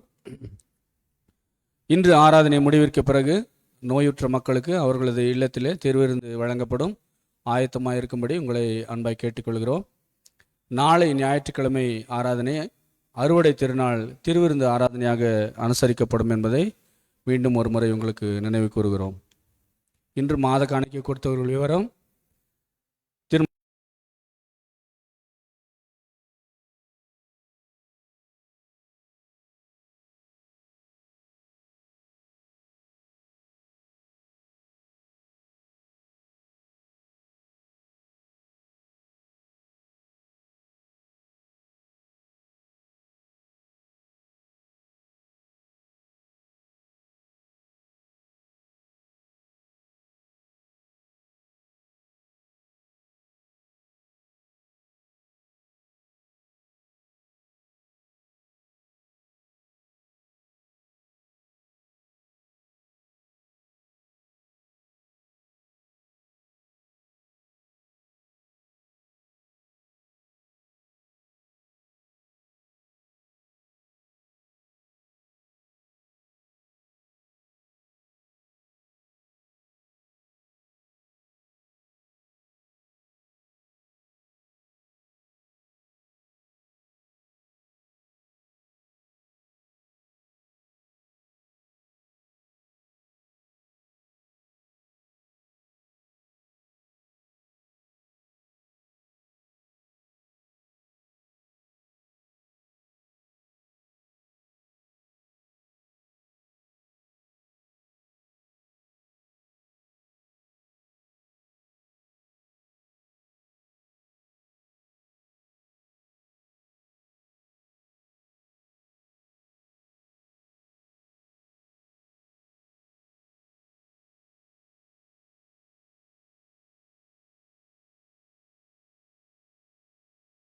இன்று ஆராதனை முடிவிற்கு பிறகு நோயுற்ற மக்களுக்கு அவர்களது இல்லத்திலே திருவிருந்து வழங்கப்படும். ஆயத்தமாக இருக்கும்படி உங்களை அன்பாய் கேட்டுக்கொள்கிறோம். நாளை ஞாயிற்றுக்கிழமை ஆராதனை அறுவடை திருநாள் திருவிருந்து ஆராதனையாக அனுசரிக்கப்படும் என்பதை மீண்டும் ஒரு முறை உங்களுக்கு நினைவு கூறுகிறோம். இன்று மாத காணிக்கை கொடுத்தவர்கள் விவரம்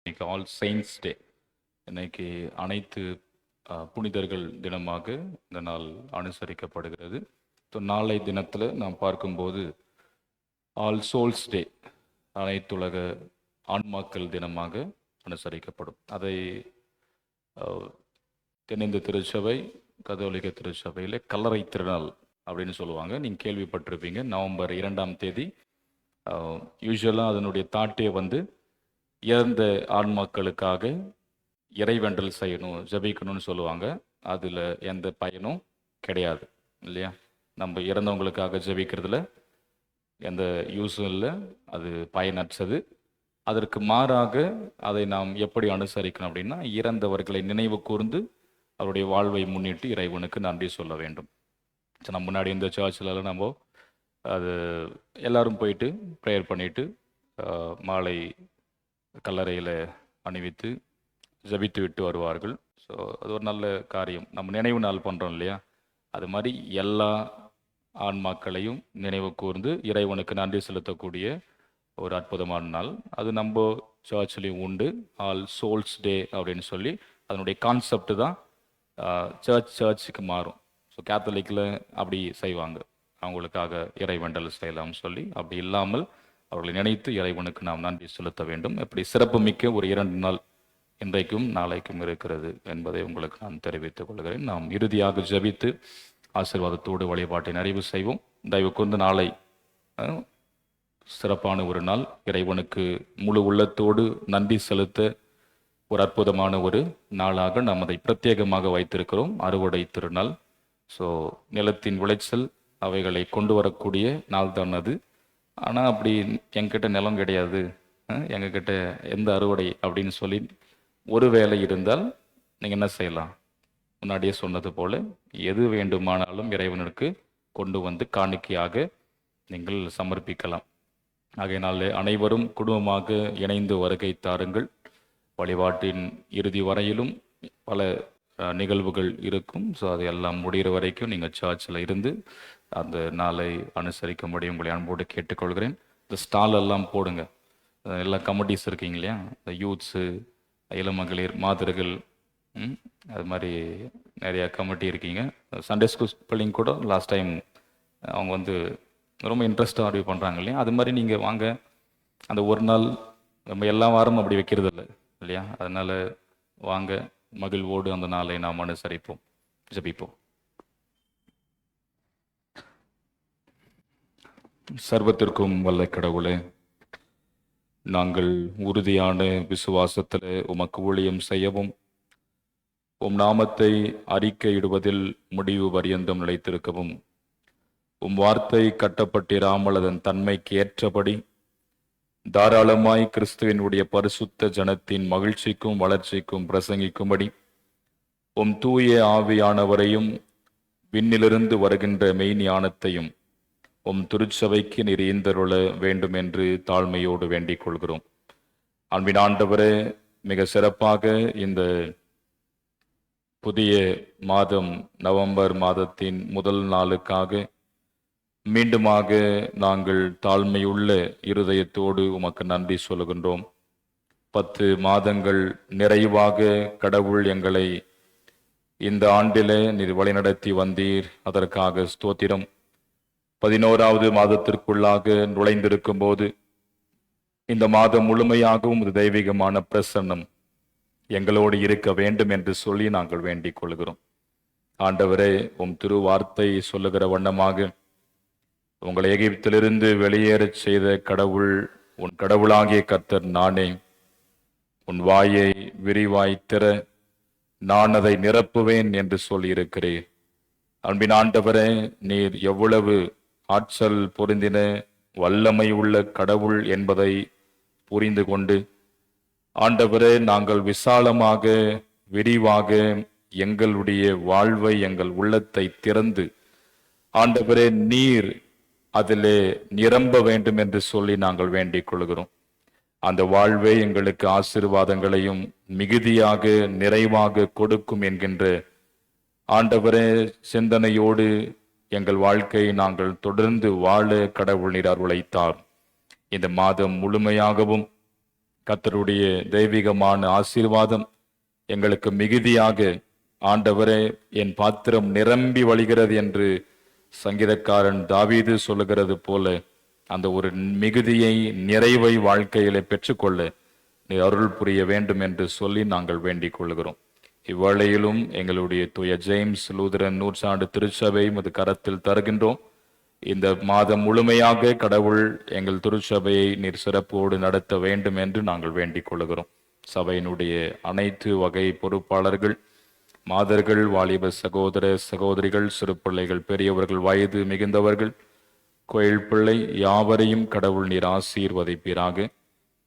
இன்னைக்கு ஆல் செயின்ட்ஸ் டே. இன்னைக்கு அனைத்து புனிதர்கள் தினமாக இந்த நாள் அனுசரிக்கப்படுகிறது. நாளை தினத்தில் நாம் பார்க்கும்போது ஆல் சோல்ஸ் டே, அனைத்துலக ஆன்மாக்கள் தினமாக அனுசரிக்கப்படும். அதை தென்னிந்திய திருச்சபை கத்தோலிக்க திருச்சபையில் கல்லறை திருநாள் அப்படின்னு சொல்லுவாங்க. நீங்கள் கேள்விப்பட்டிருப்பீங்க. நவம்பர் 2ஆம் தேதி யூஸ்வலாக அதனுடைய தாட்டே இறந்த ஆன்மாக்களுக்காக இறைவேண்டல் செய்யணும், ஜபிக்கணும்னு சொல்லுவாங்க. அதில் எந்த பயனும் கிடையாது இல்லையா? நம்ம இறந்தவங்களுக்காக ஜபிக்கிறதுல எந்த யூஸும் இல்லை, அது பயனற்றது. அதற்கு மாறாக அதை நாம் எப்படி அனுசரிக்கணும் அப்படின்னா, இறந்தவர்களை நினைவு கூர்ந்து அவருடைய வாழ்வை முன்னிட்டு இறைவனுக்கு நன்றி சொல்ல வேண்டும். நம்ம முன்னாடி இந்த சர்ச்சில் நம்ம அது எல்லாரும் போயிட்டு ப்ரேயர் பண்ணிட்டு மாலை கல்லறையில் அணிவித்து ஜபித்து விட்டு வருவார்கள். ஸோ அது ஒரு நல்ல காரியம். நம்ம நினைவு நாள் பண்ணுறோம் இல்லையா? அது மாதிரி எல்லா ஆன்மாக்களையும் நினைவு கூர்ந்து இறைவனுக்கு நன்றி செலுத்தக்கூடிய ஒரு அற்புதமான நாள். அது நம்ம சர்ச்லேயும் உண்டு. ஆல் சோல்ஸ் டே அப்படின்னு சொல்லி அதனுடைய கான்செப்ட் தான் சர்ச்சுக்கு மாறும். ஸோ கேத்தலிக்கில் அப்படி செய்வாங்க, அவங்களுக்காக இறைவேண்டல் செய்யலாம்னு சொல்லி. அப்படி இல்லாமல் அவர்களை நினைத்து இறைவனுக்கு நாம் நன்றி செலுத்த வேண்டும். இப்படி சிறப்பு மிக்க ஒரு 2 நாள் இன்றைக்கும் நாளைக்கும் இருக்கிறது என்பதை உங்களுக்கு நான் தெரிவித்துக் கொள்கிறேன். நாம் இறுதியாக ஜெபித்து ஆசீர்வாதத்தோடு வழிபாட்டை நிறைவு செய்வோம். தயவு கூர்ந்து நாளை சிறப்பான ஒரு நாள், இறைவனுக்கு முழு உள்ளத்தோடு நன்றி செலுத்த ஒரு அற்புதமான ஒரு நாளாக நாம் அதை பிரத்யேகமாக வைத்திருக்கிறோம். அறுவடை திருநாள். ஸோ நிலத்தின் விளைச்சல் அவைகளை கொண்டு வரக்கூடிய நாள் தான் அது. ஆனால் அப்படி என்கிட்ட நிலம் கிடையாது, எங்ககிட்ட எந்த அறுவடை அப்படின்னு சொல்லி ஒரு வேலை இருந்தால் நீங்கள் என்ன செய்யலாம்? முன்னாடியே சொன்னது போல எது வேண்டுமானாலும் இறைவனுக்கு கொண்டு வந்து காணிக்கையாக நீங்கள் சமர்ப்பிக்கலாம். ஆகையினாலே அனைவரும் குடும்பமாக இணைந்து வருகை தாருங்கள். வழிபாட்டின் இறுதி வரையிலும் பல நிகழ்வுகள் இருக்கும். ஸோ அது எல்லாம் முடிகிற வரைக்கும் நீங்கள் சர்ச்சில் இருந்து அந்த நாளை அனுசரிக்கும்படி உங்களை அன்போடு கேட்டுக்கொள்கிறேன். இந்த ஸ்டால் எல்லாம் போடுங்க. எல்லா கமிட்டிஸ் இருக்கீங்க இல்லையா, இந்த யூத்ஸு, இளமகளிர், மாதர்கள், அது மாதிரி நிறையா கமிட்டி இருக்கீங்க. சண்டே ஸ்கூல் பிள்ளைங்க கூட லாஸ்ட் டைம் அவங்க வந்து ரொம்ப இன்ட்ரெஸ்டாக ஆர்வம் பண்ணுறாங்க இல்லையா, அது மாதிரி நீங்கள் வாங்க. அந்த ஒரு நாள் நம்ம எல்லா வாரமும் அப்படி வைக்கிறது இல்லை இல்லையா, அதனால் வாங்க, மகிழ்வோடு அந்த நாளை நாம் அனுசரிப்போம், ஜெபிப்போம். சர்வத்திற்கும் வல்ல கடவுளே, நாங்கள் உறுதியான விசுவாசத்தில் உமக்கு ஊழியம் செய்யவும் உம் நாமத்தை அறிக்கையிடுவதில் முடிவு பரியந்தம் நிலைத்திருக்கவும் உம் வார்த்தை கட்டப்பட்டிராமல் அதன் தன்மைக்கு ஏற்றபடி தாராளமாய் கிறிஸ்துவினுடைய பரிசுத்த ஜனத்தின் மகிழ்ச்சிக்கும் வளர்ச்சிக்கும் பிரசங்கிக்கும்படி உம் தூய ஆவியானவரையும் விண்ணிலிருந்து வருகின்ற மெய்ஞானத்தையும் உம் திருச்சபைக்கு நீர் ஈந்தருள வேண்டும் என்று தாழ்மையோடு வேண்டிக் கொள்கிறோம். அன்பின் ஆண்டவரே, மிக சிறப்பாக இந்த புதிய மாதம் நவம்பர் மாதத்தின் முதல் நாளுக்காக மீண்டுமாக நாங்கள் தாழ்மையுள்ள இருதயத்தோடு உமக்கு நன்றி சொல்லுகின்றோம். 10 மாதங்கள் நிறைவாக கடவுள் எங்களை இந்த ஆண்டிலே நீர் வழிநடத்தி வந்தீர், அதற்காக ஸ்தோத்திரம். 11வது மாதத்திற்குள்ளாக நுழைந்திருக்கும் போது இந்த மாதம் முழுமையாகவும் தெய்வீகமான பிரசன்னம் எங்களோடு இருக்க வேண்டும் என்று சொல்லி நாங்கள் வேண்டிக் கொள்கிறோம். ஆண்டவரே, உம் திருவார்த்தை சொல்லுகிற வண்ணமாக உங்களை எகிப்திலிருந்து வெளியேறச் செய்த கடவுள், உன் கடவுளாகிய கர்த்தர் நானே. உன் வாயை விரிவாய் திற, நான் அதை நிரப்புவேன் என்று சொல்லியிருக்கிறேன். அன்பின் ஆண்டவரே, நீர் எவ்வளவு ஆற்றல் பொருந்தின வல்லமை உள்ள கடவுள் என்பதை புரிந்து கொண்டு ஆண்டவரே, நாங்கள் விசாலமாக விரிவாக எங்களுடைய வாழ்வை, எங்கள் உள்ளத்தை திறந்து ஆண்டவரே நீர் அதிலே நிரம்ப வேண்டும் என்று சொல்லி நாங்கள் வேண்டிக் கொள்கிறோம். அந்த வாழ்வை எங்களுக்கு ஆசீர்வாதங்களையும் மிகுதியாக நிறைவாக கொடுக்கும் என்கின்ற ஆண்டவரே சிந்தனையோடு எங்கள் வாழ்க்கையை நாங்கள் தொடர்ந்து வாழ கடவுள் நீர் அருளைத்தார். இந்த மாதம் முழுமையாகவும் கர்த்தருடைய தெய்வீகமான ஆசீர்வாதம் எங்களுக்கு மிகுதியாக, ஆண்டவரே என் பாத்திரம் நிரம்பி வழிகிறது என்று சங்கீதக்காரன் தாவீது சொல்லுகிறது போல அந்த ஒரு மிகுதியை, நிறைவை வாழ்க்கையிலே பெற்றுக்கொள்ள நீ அருள் புரிய வேண்டும் என்று சொல்லி நாங்கள் வேண்டிக் கொள்கிறோம். இவ்வேளையிலும் எங்களுடைய தூய ஜேம்ஸ் லூதரன் நூற்றாண்டு திருச்சபை அது கரத்தில் தருகின்றோம். இந்த மாதம் முழுமையாக கடவுள் எங்கள் திருச்சபையை நீர் சிறப்போடு நடத்த வேண்டும் என்று நாங்கள் வேண்டிக் கொள்கிறோம். சபையினுடைய அனைத்து வகை பொறுப்பாளர்கள், மாதர்கள், வாலிப சகோதர சகோதரிகள், சிறு பிள்ளைகள், பெரியவர்கள், வயது மிகுந்தவர்கள், கோயில் பிள்ளை யாவரையும் கடவுள் நீர் ஆசீர்வதிப்பீராக.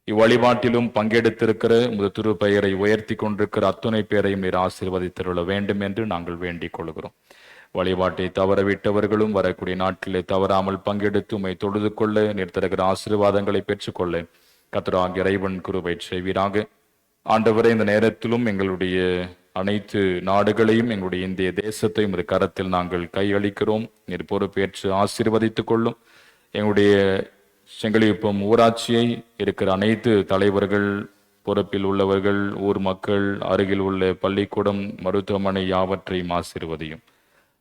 இவ்வழிபாட்டிலும் பங்கெடுத்திருக்கிற உமது திருப்பெயரை உயர்த்தி கொண்டிருக்கிற அத்துணை பேரையும் நீர் ஆசீர்வதித்தருள வேண்டும் என்று நாங்கள் வேண்டிக் கொள்கிறோம். வழிபாட்டை தவறவிட்டவர்களும் வரக்கூடிய நாட்களிலே தவறாமல் பங்கெடுத்து உம்மை தொழுது கொள்ள நீர் தருகிற ஆசீர்வாதங்களை பெற்றுக்கொள்ள கர்த்தராகிய இறைவன் கிருபை செய்வீராக. ஆண்டவரே, இந்த நேரத்திலும் எங்களுடைய அனைத்து நாடுகளையும், எங்களுடைய இந்திய தேசத்தையும் ஒரு கரத்தில் நாங்கள் கையளிக்கிறோம். நீர் பொறுப்பேற்று ஆசீர்வதித்துக் கொள்ளும். எங்களுடைய செங்கலியுப்பம் ஊராட்சியை இருக்கிற அனைத்து தலைவர்கள், பொறுப்பில் உள்ளவர்கள், ஊர் மக்கள், அருகில் உள்ள பள்ளிக்கூடம், மருத்துவமனை யாவற்றையும் ஆசீர்வதியும்.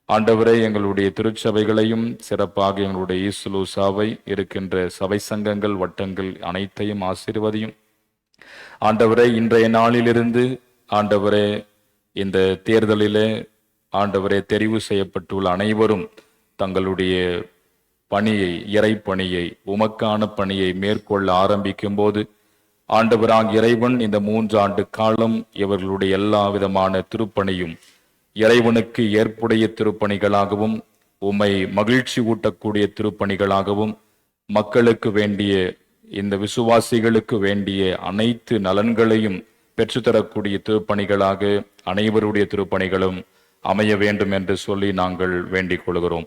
ஆண்டவரே, எங்களுடைய திருச்சபைகளையும் சிறப்பாக எங்களுடைய ஈசுலு சபை இருக்கின்ற சபை சங்கங்கள், வட்டங்கள் அனைத்தையும் ஆசீர்வதியும். ஆண்டவரே, இன்றைய நாளிலிருந்து ஆண்டவரே, இந்த தேர்தலிலே ஆண்டவரே தெரிவு செய்யப்பட்டுள்ள அனைவரும் தங்களுடைய பணியை, இறை பணியை, உமக்கான பணியை மேற்கொள்ள ஆரம்பிக்கும் போது ஆண்டவராக இறைவன் இந்த 3 ஆண்டு காலம் இவர்களுடைய எல்லா விதமான திருப்பணியும் இறைவனுக்கு ஏற்புடைய திருப்பணிகளாகவும், உம்மை மகிழ்ச்சி ஊட்டக்கூடிய திருப்பணிகளாகவும், மக்களுக்கு வேண்டிய, இந்த விசுவாசிகளுக்கு வேண்டிய அனைத்து நலன்களையும் பெற்றுத்தரக்கூடிய திருப்பணிகளாக அனைவருடைய திருப்பணிகளும் அமைய வேண்டும் என்று சொல்லி நாங்கள் வேண்டிக் கொள்கிறோம்.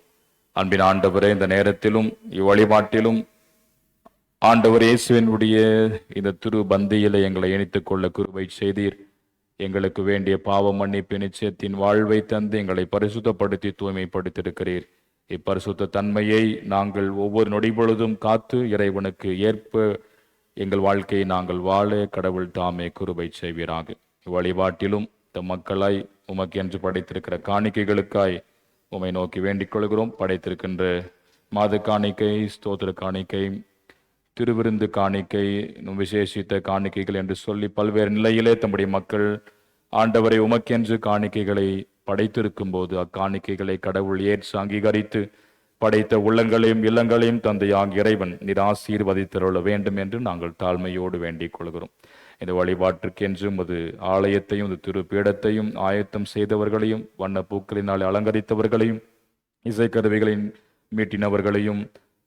அன்பின் ஆண்டவரே, இந்த நேரத்திலும் இவ்வழிபாட்டிலும் ஆண்டவர் இயேசுவினுடைய இந்த திரு பந்தியிலே எங்களை இணைத்துக் கொள்ள கிருபை செய்தீர். எங்களுக்கு வேண்டிய பாவ மன்னிப்பு நிச்சயத்தின் வாழ்வை தந்து எங்களை பரிசுத்தப்படுத்தி தூய்மைப்படுத்தியிருக்கிறீர். இப்பரிசுத்த தன்மையை நாங்கள் ஒவ்வொரு நொடி பொழுதும் காத்து இறைவனுக்கு ஏற்ப எங்கள் வாழ்க்கையை நாங்கள் வாழ கடவுள் தாமே கிருபை செய்வீராக. இவ்வழிபாட்டிலும் இந்த மக்களாய் உமக்கு என்று படைத்திருக்கிற காணிக்கைகளுக்காய் உம்மை நோக்கி வேண்டிக் கொள்கிறோம். படைத்திருக்கின்ற மாத காணிக்கை, ஸ்தோத்திர காணிக்கை, திருவிருந்து காணிக்கை, விசேஷித்த காணிக்கைகள் என்று சொல்லி பல்வேறு நிலையிலே தம்முடைய மக்கள் ஆண்டவரை உமக்கென்று காணிக்கைகளை படைத்திருக்கும் போது அக்காணிக்கைகளை கடவுள் ஏற்று அங்கீகரித்து படைத்த உள்ளங்களையும் இல்லங்களையும் தந்தையாக இறைவன் நீர் ஆசீர்வதித்தருள வேண்டும் என்று நாங்கள் தாழ்மையோடு வேண்டிக் கொள்கிறோம். இந்த வழிபாட்டிற்கென்று உமது ஆலயத்தையும் இந்த திருப்பீடத்தையும் ஆயத்தம் செய்தவர்களையும், வண்ண பூக்களினால் அலங்கரித்தவர்களையும், இசைக்கருவிகளின் மீட்டினவர்களையும்,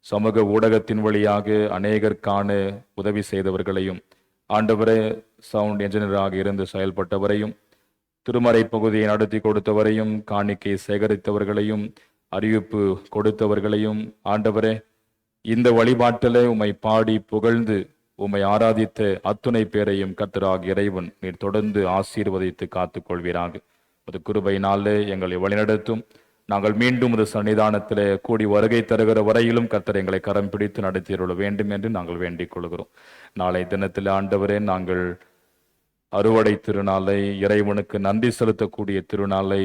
சமூக ஊடகத்தின் வழியாக அநேகர்கான உதவி செய்தவர்களையும், ஆண்டவரே சவுண்ட் என்ஜினியராக இருந்து செயல்பட்டவரையும், திருமறை பகுதியை நடத்தி கொடுத்தவரையும், காணிக்கை சேகரித்தவர்களையும், அறிவிப்பு கொடுத்தவர்களையும், ஆண்டவரே இந்த வழிபாட்டிலே உம்மை பாடி புகழ்ந்து உம்மை ஆராதித்த அத்துணை பேரையும் கர்த்தராகிய இறைவன் நீர் தொடர்ந்து ஆசீர்வதித்து காத்துக் கொள்வீராக. அது கிருபையினாலே எங்களை வழிநடத்தும். நாங்கள் மீண்டும் ஒரு சன்னிதானத்திலே கூடி வருகை தருகிற வரையிலும் கர்த்தர் எங்களை கரம் பிடித்து நடத்தியுள்ள வேண்டும் என்று நாங்கள் வேண்டிக் கொள்கிறோம். நாளை தினத்தில் ஆண்டவரே, நாங்கள் அறுவடை திருநாளை, இறைவனுக்கு நன்றி செலுத்தக்கூடிய திருநாளை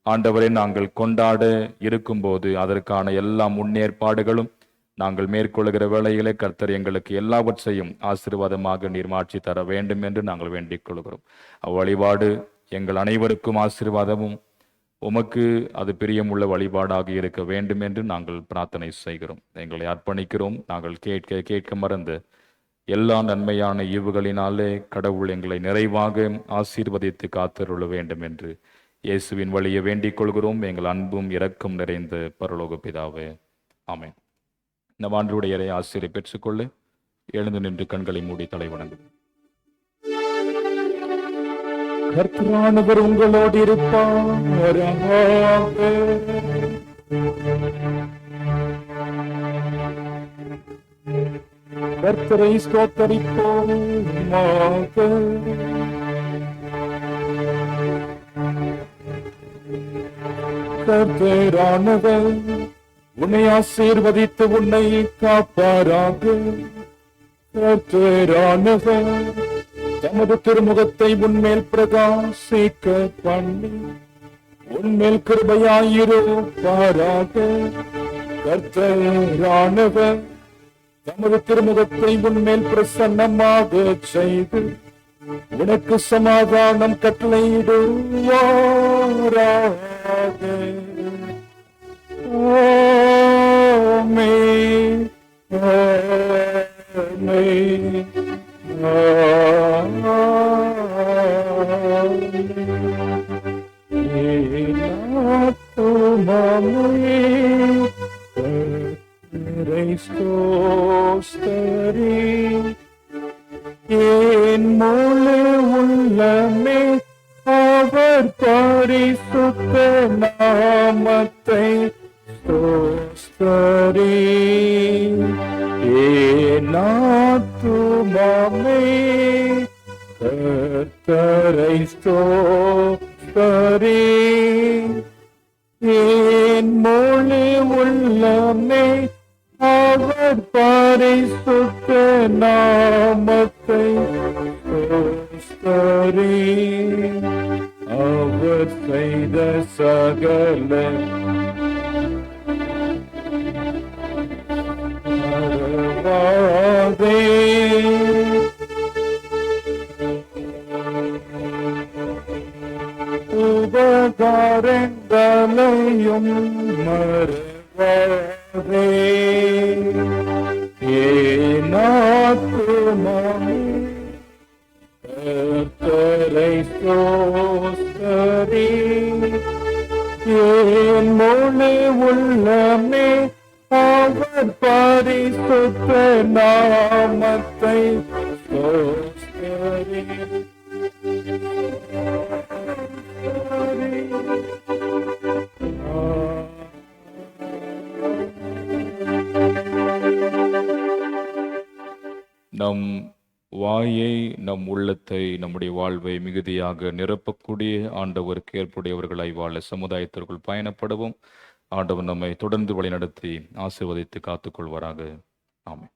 ஆண்டவரே நாங்கள் கொண்டாட இருக்கும்போது அதற்கான எல்லா முன்னேற்பாடுகளும் நாங்கள் மேற்கொள்கிற வேளையிலே கர்த்தர் எங்களுக்கு எல்லாவற்றையும் ஆசீர்வாதமாக நீர் மாற்றி தர வேண்டும் என்று நாங்கள் வேண்டிக் கொள்கிறோம். அவ்வழிபாடு எங்கள் அனைவருக்கும் ஆசீர்வாதமும் உமக்கு அது பிரியமுள்ள வழிபாடாக இருக்க வேண்டும் என்று நாங்கள் பிரார்த்தனை செய்கிறோம். எங்களை அர்ப்பணிக்கிறோம். நாங்கள் கேட்க மறந்த எல்லா நன்மையான ஈவுகளினாலே கடவுள் எங்களை நிறைவாக ஆசீர்வதித்து காத்தருள வேண்டும் என்று இயேசுவின் வழியை வேண்டிக் கொள்கிறோம். எங்கள் அன்பும் இரக்கம் நிறைந்த பரலோக பிதாவே, ஆமென். இந்த ஆண்டவருடைய இறை ஆசிரியை பெற்றுக்கொள்ள எழுந்து நின்று கண்களை மூடி தலை வணங்கும். கர்த்தரானவர் உங்களோடு இருப்பாராக. கர்த்தரை ஸ்தோத்தரிப்போமாக. கர்த்தரானவர் உன்னை ஆசீர்வதித்து உன்னை காப்பாராக. கர்த்தரானவர் தமது திருமுகத்தை உன்மேல் பிரகாசிக்க பண்ணி உன்மேல் கிருபையாயிருப்பாராக. கர்த்தரானவர் தமது திருமுகத்தை உன்மேல் பிரசன்னமாக செய்து உனக்கு சமாதானம் கட்டளையிடுவாராக. ஆமென். ஆமென். என் முழு உள்ளமே அவர் பரிசுத்த நாமத்தை ஸ்தோத்திரி. என் ஆத்துமாவே கர்த்தரை ஸ்தோத்திரி. என் முழு உள்ளமே அவர் பரிசுத்த நாமத்தை ஸ்தோத்திரி. அவர் செய்த சகல மறவாதே. உபகாரங்களையும் மறவாதே. ஏனாத்துமாமே கர்த்தரை ஸ்தோத்தரி. என் முழு உள்ளமே அவர் பரிசுத்த நாமத்தை ஸ்தோத்தரி. நம் வாயை, நம் உள்ளத்தை, நம்முடைய வாழ்வை மிகுதியாக நிரப்பக்கூடிய ஆண்டவருக்கு ஏற்புடையவர்களாய் வாழ சமுதாயத்திற்குள் பயணப்படவும் ஆண்டவர் நம்மை தொடர்ந்து வழிநடத்தி ஆசீர்வதித்து காத்துக்கொள்வாராக. ஆமென்.